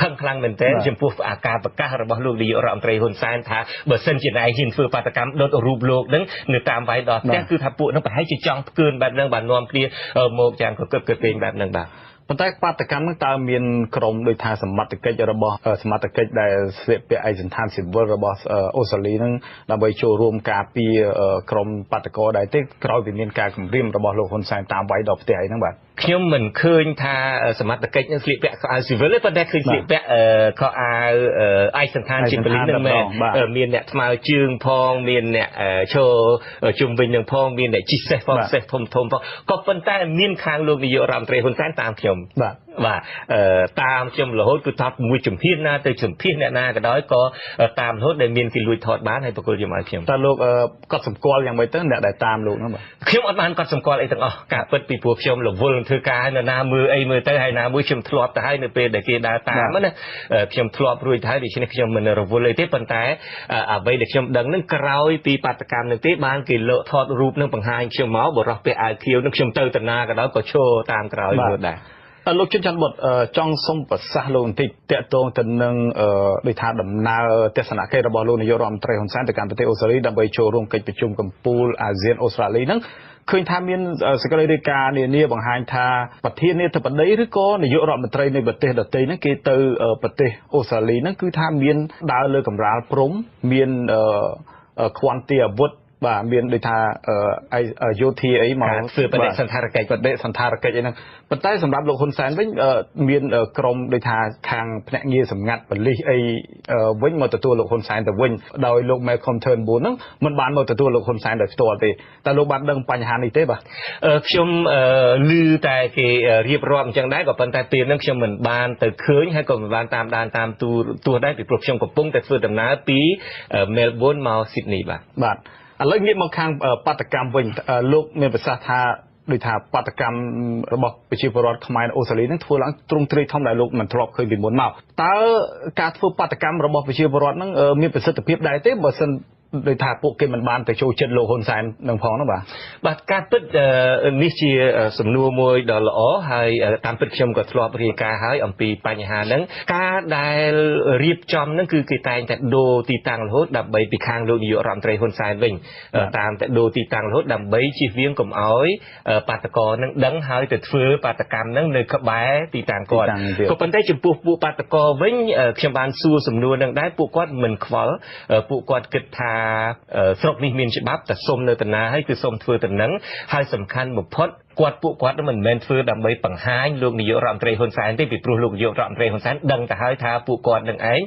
ខឹងខ្លាំងមែនទែនចំពោះអាការប្រកាសរបស់លោកនាយករដ្ឋមន្ត្រីហ៊ុនសែនថាបើសិនជាណៃហ៊ានធ្វើបាតកម្មដុតរូបលោកនឹងនៅតាមវាយដល់ផ្ទះគឺថាពួកនឹងប្រហែលជាចង់ផ្កើនបែបហ្នឹងបាននាំគ្នាមកយ៉ាងកឹកកឹកពេងបែបហ្នឹងបាទប៉ុន្តែបាតកម្មហ្នឹងតើមានក្រុមដូចថាសមត្ថកិច្ចរបស់សមត្ថកិច្ចដែលស្លៀកពាក់ឯកសណ្ឋានស៊ីវិលរបស់អូស្ត្រាលីហ្នឹងដើម្បីចូលរួមការពារក្រុមបាតកោដែរទេក្រោយពីមានការគម្រាមរបស់លោកហ៊ុនសែនតាមវាយដល់ផ្ទះអីហ្នឹងបាទខ្ញុំមិនឃើញថាសមត្ថកិច្ចនឹងស្លៀកពាក់ខោអាវស៊ីវិលទេប៉ុន្តែឃើញស្លៀកពាក់ខោអាវឯកសណ្ឋានជាប៉ូលីសហ្នឹងមែនមានអ្នកថ្មើរជើងផងមានអ្នកឈរជុំវិញនឹងផងមានអ្នកជិះសេះផងសេះធំផងក៏ប៉ុន្តែមានខាងលោកនាយករដ្ឋមន្ត្រីហ៊ុនសែនតាមខ្ញុំបាទតាមខ្ញុំរហូតគឺថតមួយជំហានណាទៅជំហានអ្នកណាក៏ដោយក៏តាមរហូតដែលមានគេលួចថតបានហើយបកគលយកឲ្យខ្ញុំតើលោកកត់សម្គាល់យ៉ាងម៉េចទៅអ្នកដែលតាមលោកហ្នឹងបាទខ្ញុំអត់បានកត់សម្គាល់អីទាំងអស់ការពិតពីព្រោះខ្ញុំរវល់ធ្វើការនៅណាមើលអីមើលទៅហើយណាមួយខ្ញុំធ្លាប់ទៅហើយនៅពេលដែលគេដើរតាមណាខ្ញុំធ្លាប់រួចទៅហើយដូច្នេះខ្ញុំមិនរវល់អីទេប៉ុន្តែអ្វីដែលខ្ញុំដឹងហ្នឹងក្រោយពីបាតកម្មហ្នឹងទេបានគេលក់ថតរូបនឹងបង្ហាញខ្ញុំមកបរោះពាក់អាវខៀវនឹងខ្ញុំទៅតាណាក៏ដោយក៏ឈរតាមក្រោយមើលដែរលោកជិនច័ន្ទបុតចង់សុំប្រសាសន៍លោកបន្តិចតាក់ទងទៅនឹងដូចថាដំណើរទស្សនកិច្ចរបស់លោកនាយករដ្ឋមន្ត្រីហ៊ុនសែនទៅកាន់ប្រទេសអូស្ត្រាលីដើម្បីចូលរួមកិច្ចប្រជុំកំពូលអាស៊ានអូស្ត្រាលីហ្នឹងឃើញថាមានសេចក្តីរាយការណ៍នានាបង្ហាញថាប្រធានាធិបតីឬក៏នាយករដ្ឋមន្ត្រីនៃប្រទេសដទៃហ្នឹងគេទៅប្រទេសអូស្ត្រាលីហ្នឹងគឺថាមានដើរលើកម្រាលព្រំមានខ្វាន់ទីអាវុធបាទមានដូចថាយោធាអីមកធ្វើបដិសន្ធារកិច្ចអីហ្នឹងប៉ុន្តែសម្រាប់លោកហ៊ុនសែនវិញមានក្រុមដូចថាខាងភ្នាក់ងារសម្ងាត់ប៉ូលីសអីវិញមកទទួលលោកហ៊ុនសែនទៅវិញដោយលោក Malcolm Turnbull ហ្នឹងមិនបានមកទទួលលោកហ៊ុនសែនដោយផ្ទាល់ទេតើលោកបានដឹងបញ្ហានេះទេបាទខ្ញុំឮតែគេរៀបរាប់អញ្ចឹងដែរក៏ប៉ុន្តែពេលហ្នឹងខ្ញុំមិនបានទៅឃើញហើយក៏មិនបានតាមដានតាមទូដែរពីព្រោះខ្ញុំកំពុងតែធ្វើដំណើរពី Melbourne មក Sydney បាទឥឡូវងាកមកខាងបាតកម្មវិញលោកមានប្រសាសន៍ថាដូចថាបាតកម្មរបស់ប្រជាពលរដ្ឋខ្មែរនៅអូស្ត្រាលីនឹងធ្វើឡើងទ្រង់ទ្រាយធំដែលលោកមិនធ្លាប់ឃើញពីមុនមកតើការធ្វើបាតកម្មរបស់ប្រជាពលរដ្ឋនឹងមានប្រសិទ្ធភាពដែរទេបើសិនដោយថាពួកគេមិនបានទៅចូលចិត្តលោកហ៊ុនសែននឹងផងនោះបាទការពិតនេះជាសំណួរមួយដ៏ល្អហើយតាមពិតខ្ញុំក៏ធ្លាប់រាយការណ៍ហើយអំពីបញ្ហាហ្នឹងការដែលរៀបចំហ្នឹងគឺគេតែងតែដូរទីតាំងរហូតដើម្បីពីខាងលោកនាយករដ្ឋមន្ត្រីហ៊ុនសែនវិញតាមតែដូរទីតាំងរហូតដើម្បីជៀសវាងកុំឲ្យបាតកោហ្នឹងដឹងហើយទៅធ្វើបាតកម្មហ្នឹងនៅក្បែរទីតាំងគាត់ក៏ប៉ុន្តែចំពោះពួកបាតកោវិញខ្ញុំបានសួរសំណួរហ្នឹងដែរពួកគាត់មិនខ្វល់ពួកគាត់គិតថាស្រុកនេះមានច្បាប់តែសុំនៅតាណាហើយគឺសុំធ្វើទៅនឹងហើយសំខាន់បំផុតពួកគាត់មិនមែនធ្វើដើម្បីបង្ហាញលោកនាយករដ្ឋមន្ត្រីហ៊ុនសែនទេពីព្រោះលោកនាយករដ្ឋមន្ត្រីហ៊ុនសែនដឹងទៅហើយថាពួកគាត់នឹងឯង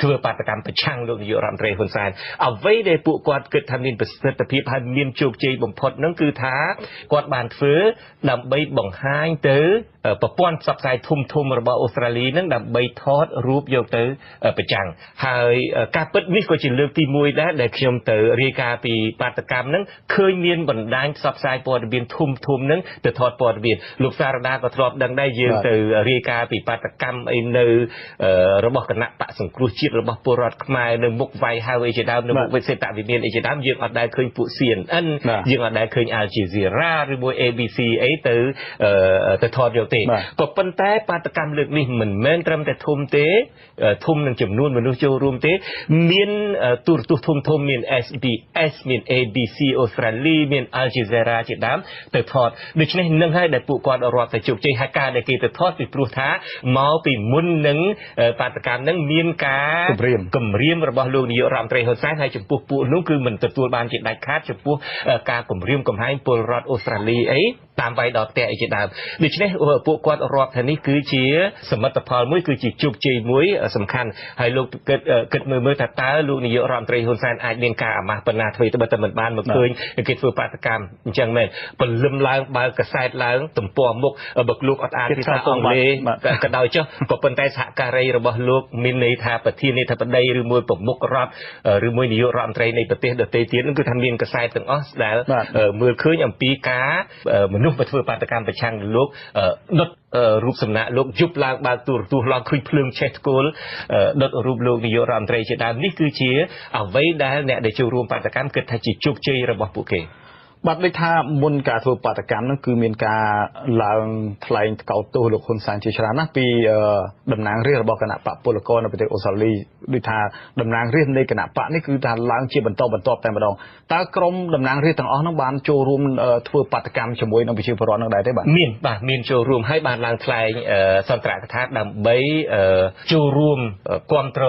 ធ្វើបាតកម្មប្រឆាំងលោកនាយករដ្ឋមន្ត្រីហ៊ុនសែនអ្វីដែលពួកគាត់គិតថាមានប្រសិទ្ធភាពហើយមានជោគជ័យបំផុតហ្នឹងគឺថាគាត់បានធ្វើដើម្បីបង្ហាញទៅប្រព័ន្ធផ្សព្វផ្សាយធំរបស់អូស្ត្រាលីហ្នឹងដើម្បីថតរូបយកទៅប្រចាំងហើយការពិតនេះក៏ជាលើកទី1ដែរដែលខ្ញុំទៅរាយការណ៍ពីបាតកម្មហ្នឹងឃើញមានបណ្ដាញផ្សព្វផ្សាយព័ត៌មានធំ ធំហ្នឹងទៅថតព័ត៌មានលោកសារដាក៏ធ្លាប់ដឹងដែរយើងទៅរាយការណ៍ពីបាតកម្មអីនៅរបស់គណៈបកសង្គ្រោះជាតិរបស់ពលរដ្ឋខ្មែរនៅមុខវាយហៅអីជាដើមនៅមុខវិសេតវិមានអីជាដើមយើងអត់ដែលឃើញពួក CNN យើងអត់ដែលឃើញ Al Jazeera ឬមួយ ABC អីទៅថតយកទេក៏ប៉ុន្តែបាតកម្មលើកនេះមិនមែនត្រឹមតែធំទេធំនឹងចំនួនមនុស្សចូលរួមទេមានទូរទស្សន៍ធំៗមាន SBS មាន ABC អូស្ត្រាលីមាន Al Jazeera ជាដើមទៅថតដូច្នេះនឹងហើយដែលពួកគាត់រាប់តែជោគជ័យហើយការដែលគេទៅថតពីព្រោះថាមកពីមុននឹងបាតកម្មនឹងមានការគម្រាមរបស់លោកនាយករដ្ឋមន្ត្រីហ៊ុនសែនហើយចំពោះពួកនោះគឺមិនទទួលបានជាដាច់ខាតចំពោះការគម្រាមកំហែងពលរដ្ឋអូស្ត្រាលីអីតាមវាយដល់ផ្ទះអីជាដើមដូច្នេះពួកគាត់រាប់ថានេះគឺជាសមិទ្ធផលមួយគឺជាជោគជ័យមួយសំខាន់ហើយលោកគិតមើលថាតើលោកនាយករដ្ឋមន្ត្រីហ៊ុនសែនអាចមានការអាម៉ាស់ប៉ុណ្ណាធ្វើទៅមិនបានមកឃើញគេធ្វើបាតកម្មអញ្ចឹងមែនពលឹមឡើងបើកកាសែតឡើងទំព័រមុខបើលោកអត់អានភាសាអង់គ្លេសក៏ដោយចុះក៏ប៉ុន្តែសហការីរបស់លោកមានន័យថាប្រធានាធិបតីឬមួយប្រមុខរដ្ឋឬមួយនាយករដ្ឋមន្ត្រីនៃប្រទេសដទៃទៀតនោះគឺថាមានកសែតទាំងអស់ដែលមើលឃើញអំពីការមនុស្សមកធ្វើបាតកម្មប្រឆាំងលោកដុតរូបសំណាកលោកយប់ឡើងបើកទូរទស្សន៍ឡើងឃើញភ្លើងឆេះថ្គល់ដុតរូបលោកនាយករដ្ឋមន្ត្រីជាដើមនេះគឺជាអ្វីដែលអ្នកដែលចូលរួមបាតកម្មគិតថាជាជោគជ័យរបស់ពួកគេបាទដូចថាមុនការធ្វើបាតកម្មហ្នឹងគឺមានការឡើងថ្លែងថ្កោលទោសលោកហ៊ុនសែនជាច្រើនណាស់ពីតំណាងរាស្ត្ររបស់គណៈបកពលករនៅប្រទេសអូស្ត្រាលីដូចថាតំណាងរាស្ត្រនៃគណៈបកនេះគឺថាឡើងជាបន្តបន្ទាប់តែម្ដងតើក្រុមតំណាងរាស្ត្រទាំងអស់ហ្នឹងបានចូលរួមធ្វើបាតកម្មជាមួយនឹងប្រជាពលរដ្ឋនឹងដែរទេបាទមានចូលរួមហើយបានឡើងថ្លែងសន្ទរកថាដើម្បីចូលរួមគាំទ្រ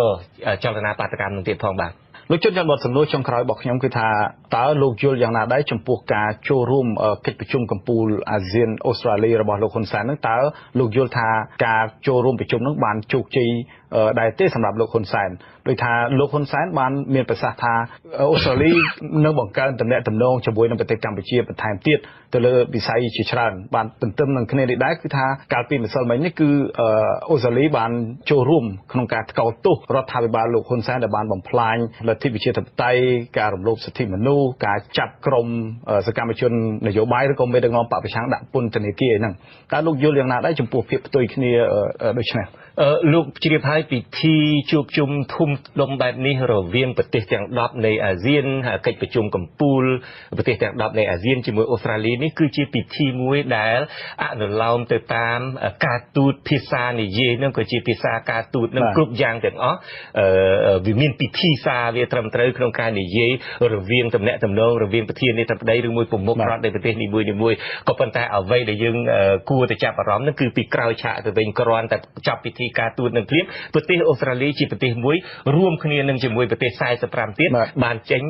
ចលនាបាតកម្មនឹងទៀតផងបាទលោកជុនច័ន្ទបតសំណួរចុងក្រោយរបស់ខ្ញុំគឺថាតើលោកយល់យ៉ាងណាដែរចំពោះការចូលរួមកិច្ចប្រជុំកំពូលអាស៊ានអូស្ត្រាលីរបស់លោកហ៊ុនសែនហ្នឹងតើលោកយល់ថាការចូលរួមប្រជុំហ្នឹងបានជោគជ័យដែរទេសម្រាប់លោកហ៊ុនសែនដោយថាលោកហ៊ុនសែនបានមានប្រសាសន៍ថាអូស្ត្រាលីនឹងបង្កើនទំនាក់ទំនងជាមួយនឹងប្រទេសកម្ពុជាបន្ថែមទៀតទៅលើវិស័យជាច្រើនបានទន្ទឹមនឹងគ្នានេះដែរគឺថាកាលពីម្សិលមិញនេះគឺអូស្ត្រាលីបានចូលរួមក្នុងការថ្កោលទោសរដ្ឋាភិបាលលោកហ៊ុនសែនដែលបានបំផ្លាញលទ្ធិប្រជាធិបតេយ្យការរំលោភសិទ្ធិមនុស្សការចាប់ក្រុមសកម្មជននយោបាយឬក៏មេដឹកនាំបកប្រឆាំងដាក់ពន្ធនាគារហ្នឹងតើលោកយល់យ៉ាងណាដែរចំពោះភាពផ្ទុយគ្នាដូចនេះលោកជ្រាបហើយពិធីជួបជុំធំដុំបែបនេះរវាងប្រទេសទាំង10នៃអាស៊ានកិច្ចប្រជុំកំពូលប្រទេសទាំង10នៃអាស៊ានជាមួយអូស្ត្រាលីនេះគឺជាពិធីមួយដែលអនុលោមទៅតាមការទូតភាសានិយាយនឹងក៏ជាភាសាការទូតនឹងគ្រប់យ៉ាងទាំងអស់វាមានពិធីសារវាត្រឹមត្រូវក្នុងការនិយាយរវាងតំណែងតំណងរវាងប្រធានាធិបតីឬមួយប្រមុខរដ្ឋនៃប្រទេសនីមួយៗក៏ប៉ុន្តែអ្វីដែលយើងគួរតែចាប់អារម្មណ៍នោះគឺពីក្រោយឆាកទៅវិញគ្រាន់តែចាប់ពិធីការទូតនឹងភ្លាមប្រទេសអូស្ត្រាលីជាប្រទេសមួយរួមគ្នានឹងជាមួយប្រទេស45ទៀតបានចេញ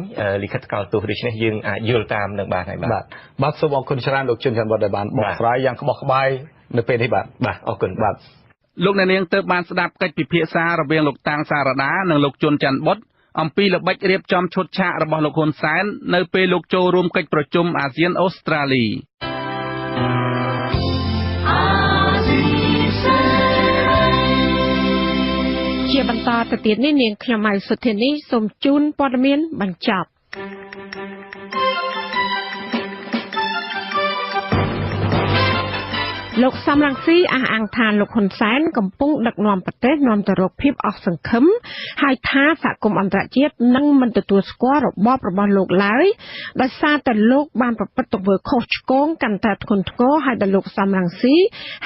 លិខិតថ្កោលទោសដូច្នេះយើងអាចយល់តាមនឹងបានហើយបាទសូមអរគុណច្រើនលោកជុនច័ន្ទវត្តដែលបានបកស្រាយយ៉ាងក្បោះក្បាយនៅពេលនេះបាទអរគុណបាទលោកអ្នកនាងទើបបានស្ដាប់កិច្ចពិភាក្សារវាងលោកតាំងសារដានិងលោកជុនច័ន្ទបុត្រអំពីល្បិចរៀបចំឈុតឆាករបស់លោកហ៊ុនសែននៅពេលលោកចូលរួមកិច្ចប្រជុំអាស៊ានអូស្ត្រាលីជាបន្តទៅទៀតនេះនាងខ្ញុំម៉ៅសុធានីសូមជូនព័ត៌មានបញ្ចប់លោកសំរងស៊ីអះអាងថាលោកហ៊ុនសែនកំពុងដឹកនាំប្រទេសនាំទៅរកភាពអស់សង្ឃឹមហើយថាសហគមន៍អន្តរជាតិនឹងមិនទទួលស្គាល់របបរបស់លោកឡើយដោយសារតែលោកបានប្រព្រឹត្តទង្វើខុសឆ្គងកាន់តែធ្ងន់ធ្ងរហើយដល់លោកសំរងស៊ី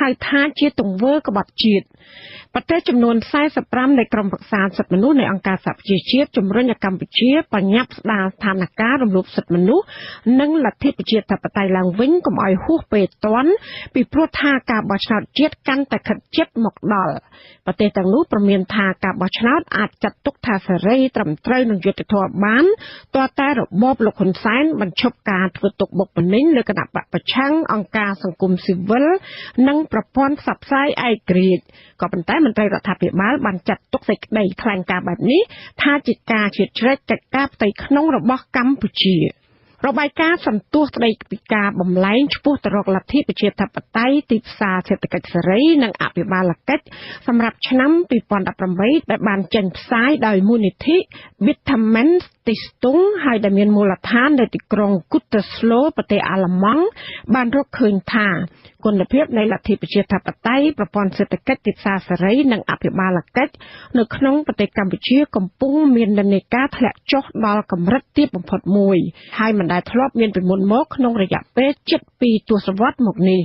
ហៅថាជាទង្វើក្បត់ជាតិប្រទេសចំនួន45នៃក្រុមប្រឹក្សាសិទ្ធិមនុស្សនៃអង្គការសហប្រជាជាតិជំរុញឲ្យកម្ពុជាបញ្ញាប់ស្ដារស្ថានភាពរំលោភសិទ្ធិមនុស្សនិងលទ្ធិប្រជាធិបតេយ្យឡើងវិញកុំឲ្យហួសពេលទាន់ពីព្រោះថាការបោះឆ្នោតជាតិកាន់តែខិតជិតមកដល់ប្រទេសទាំងនោះព្រមានថាការបោះឆ្នោតអាចចាត់ទុកថាសេរីត្រឹមត្រូវនឹងយុត្តិធម៌បានទាល់តែរបបលោកហ៊ុនសែនបញ្ឈប់ការធ្វើទុកបុកម្នេញលើគណៈបកប្រឆាំងអង្គការសង្គមស៊ីវិលនិងប្រព័ន្ធផ្សព្វផ្សាយឯករាជ្យក៏ប៉ុន្តែមន្ត្រីរដ្ឋាភិបាលបានចាត់ទុកសេចក្តីថ្លែងការណ៍បែបនេះថាជាការជ្រៀតជ្រែកកិច្ចការផ្ទៃក្នុងរបស់កម្ពុជា របាយការណ៍សន្ទុះស្ដីពីការបំលែងឆ្ពោះទៅរកលទ្ធិប្រជាធិបតេយ្យទីផ្សារសេដ្ឋកិច្ចសេរីនិងអភិបាលកិច្ចសម្រាប់ឆ្នាំ2018ដែលបានចេញផ្សាយដោយមូលនិធិ Vitamin Stiftung ហើយដែលមានមូលដ្ឋាននៅទីក្រុង Gütersloh ប្រទេសអាល្លឺម៉ង់បានរកឃើញថាគុណភាពនៃលទ្ធិប្រជាធិបតេយ្យប្រព័ន្ធសេដ្ឋកិច្ចទីផ្សារសេរីនិងអភិបាលកិច្ចនៅក្នុងប្រទេសកម្ពុជាកំពុងមាននិន្នាការធ្លាក់ចុះដល់កម្រិតទាបបំផុតមួយហើយមិនដែលធ្លាប់មានពីមុនមកក្នុងរយៈពេលជិត2ទសវត្សរ៍មកនេះ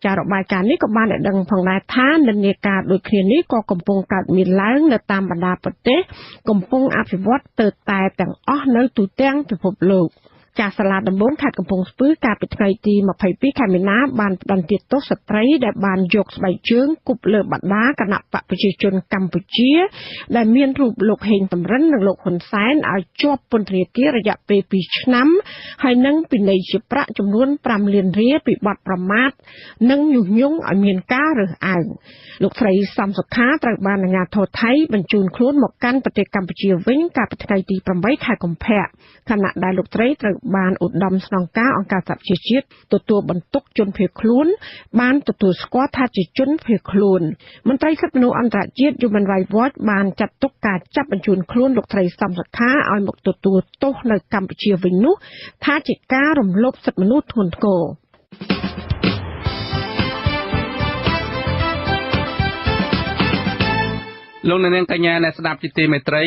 ចាររបាយការណ៍នេះក៏បានឲ្យដឹងផងដែរថានិន្នាការដូចគ្នានេះក៏កំពុងកើតមានឡើងនៅតាមបណ្ដាប្រទេសកំពុងអភិវឌ្ឍទៅតែទាំងអស់នៅទូទាំងពិភពលោកចាសាលាដំបងខេត្តកំពង់ស្ពឺកាលពីថ្ងៃទី22ខែមីនាបានផ្តន្ទាទោសស្ត្រីដែលបានយកស្បែកជើងគប់លើបដាគណៈបកប្រជាជនកម្ពុជាដែលមានរូបលោកហេងសំរិននិងលោកហ៊ុនសែនឲ្យជាប់ពន្ធនាគាររយៈពេល2ឆ្នាំហើយនឹងពិន័យជាប្រាក់ចំនួន5លានរៀលពីបទប្រមាថនិងញុះញង់ឲ្យមានការរើសអើងលោកស្រីសំសុខាត្រូវបានអាជ្ញាធរថៃបញ្ជូនខ្លួនមកកាន់ប្រទេសកម្ពុជាវិញកាលពីថ្ងៃទី8ខែកុម្ភៈខណៈដែលលោកស្រីត្រូវបានឧត្តមស្នងការអង្គការសហប្រជាជាតិទទួលបន្ទុកជនភៀសខ្លួនបានទទួលស្គាល់ថាជាជនភៀសខ្លួនមន្ត្រីសិទ្ធិមនុស្សអន្តរជាតិ Human Rights Watch បានចាត់ទុកការចាប់បញ្ជូនខ្លួនលោកស្រីសំសុខាឲ្យមកទទួលទោសនៅកម្ពុជាវិញនោះថាជាការរំលោភសិទ្ធិមនុស្សធ្ងន់ធ្ងរលោកអ្នកនាងកញ្ញាអ្នកស្ដាប់ជាទីមេត្រី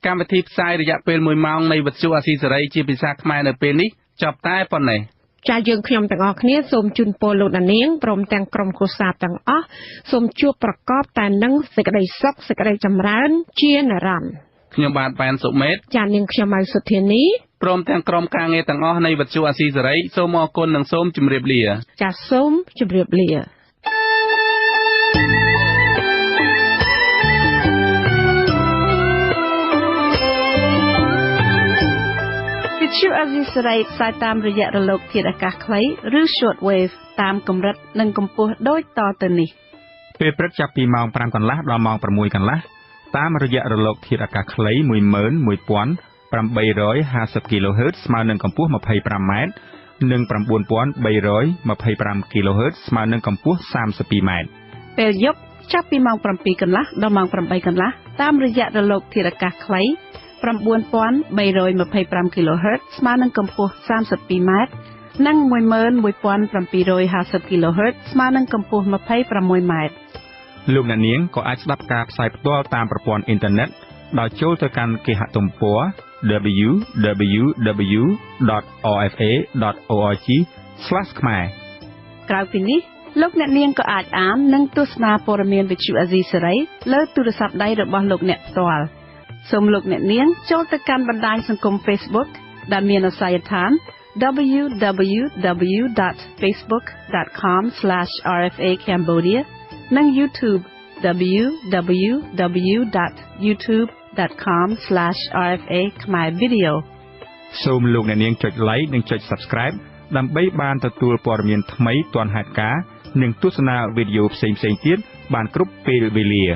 កម្មវិធីផ្សាយរយៈពេល1ម៉ោងនៃវិទ្យុអាស៊ីសេរីជាភាសាខ្មែរនៅពេលនេះចប់តែប៉ុណ្ណេះចាយើងខ្ញុំទាំងអស់គ្នាសូមជូនពរលោកអ្នកនាងព្រមទាំងក្រុមគ្រួសារទាំងអស់សូមជួបប្រកបតែនឹងសេចក្តីសុខសេចក្តីចម្រើនជានិរន្តរ៍ខ្ញុំបាទប៉ែនសុមេតចានាងខ្ញុំម៉ៅសុធានីព្រមទាំងក្រុមការងារទាំងអស់នៃវិទ្យុអាស៊ីសេរីសូមអរគុណនិងសូមជម្រាបលាចាសូមជម្រាបលាវិទ្យុអាស៊ីសេរីផ្សាយតាមរយៈរលកធាតុអាកាសខ្លីឬ short wave តាមកម្រិតនិងកម្ពស់ដូចតទៅនេះពេលព្រឹកចាប់ពីម៉ោង 5 កន្លះដល់ម៉ោង 6 កន្លះតាមរយៈរលកធាតុអាកាសខ្លី 11850 kHz ស្មើនឹងកម្ពស់ 25m និង 9325 kHz ស្មើនឹងកម្ពស់ 32m ពេលយប់ចាប់ពីម៉ោង 7 កន្លះដល់ម៉ោង 8 កន្លះតាមរយៈរលកធាតុអាកាសខ្លី9325 kHz ស្មើនឹងកម្ពស់ 32m និង 11750 kHz ស្មើនឹងកម្ពស់ 26m លោកអ្នកនាងក៏អាចស្ដាប់ការផ្សាយផ្ទាល់តាមប្រព័ន្ធអ៊ីនធឺណិតដោយចូលទៅកាន់គេហទំព័រ www.rfa.org/ ខ្មែរក្រៅពីនេះលោកអ្នកនាងក៏អាចអាននិងទស្សនាព័ត៌មានវិទ្យុអាស៊ីសេរីលើទូរស័ព្ទដៃរបស់លោកអ្នកផ្ទាល់សូមលោកអ្នកនាងចូលទៅកាន់បណ្ដាញសង្គម Facebook ដែលមានអាសយដ្ឋាន www.facebook.com/rfa.cambodia និង YouTube www.youtube.com/rfa.khmer-video សូមលោកអ្នកនាងចុច like និងចុច Subscribe ដើម្បីបានទទួលព័ត៌មានថ្មីទាន់ហេតុការណ៍និងទស្សនាវីដេអូផ្សេងៗទៀតបានគ្រប់ពេលវេលា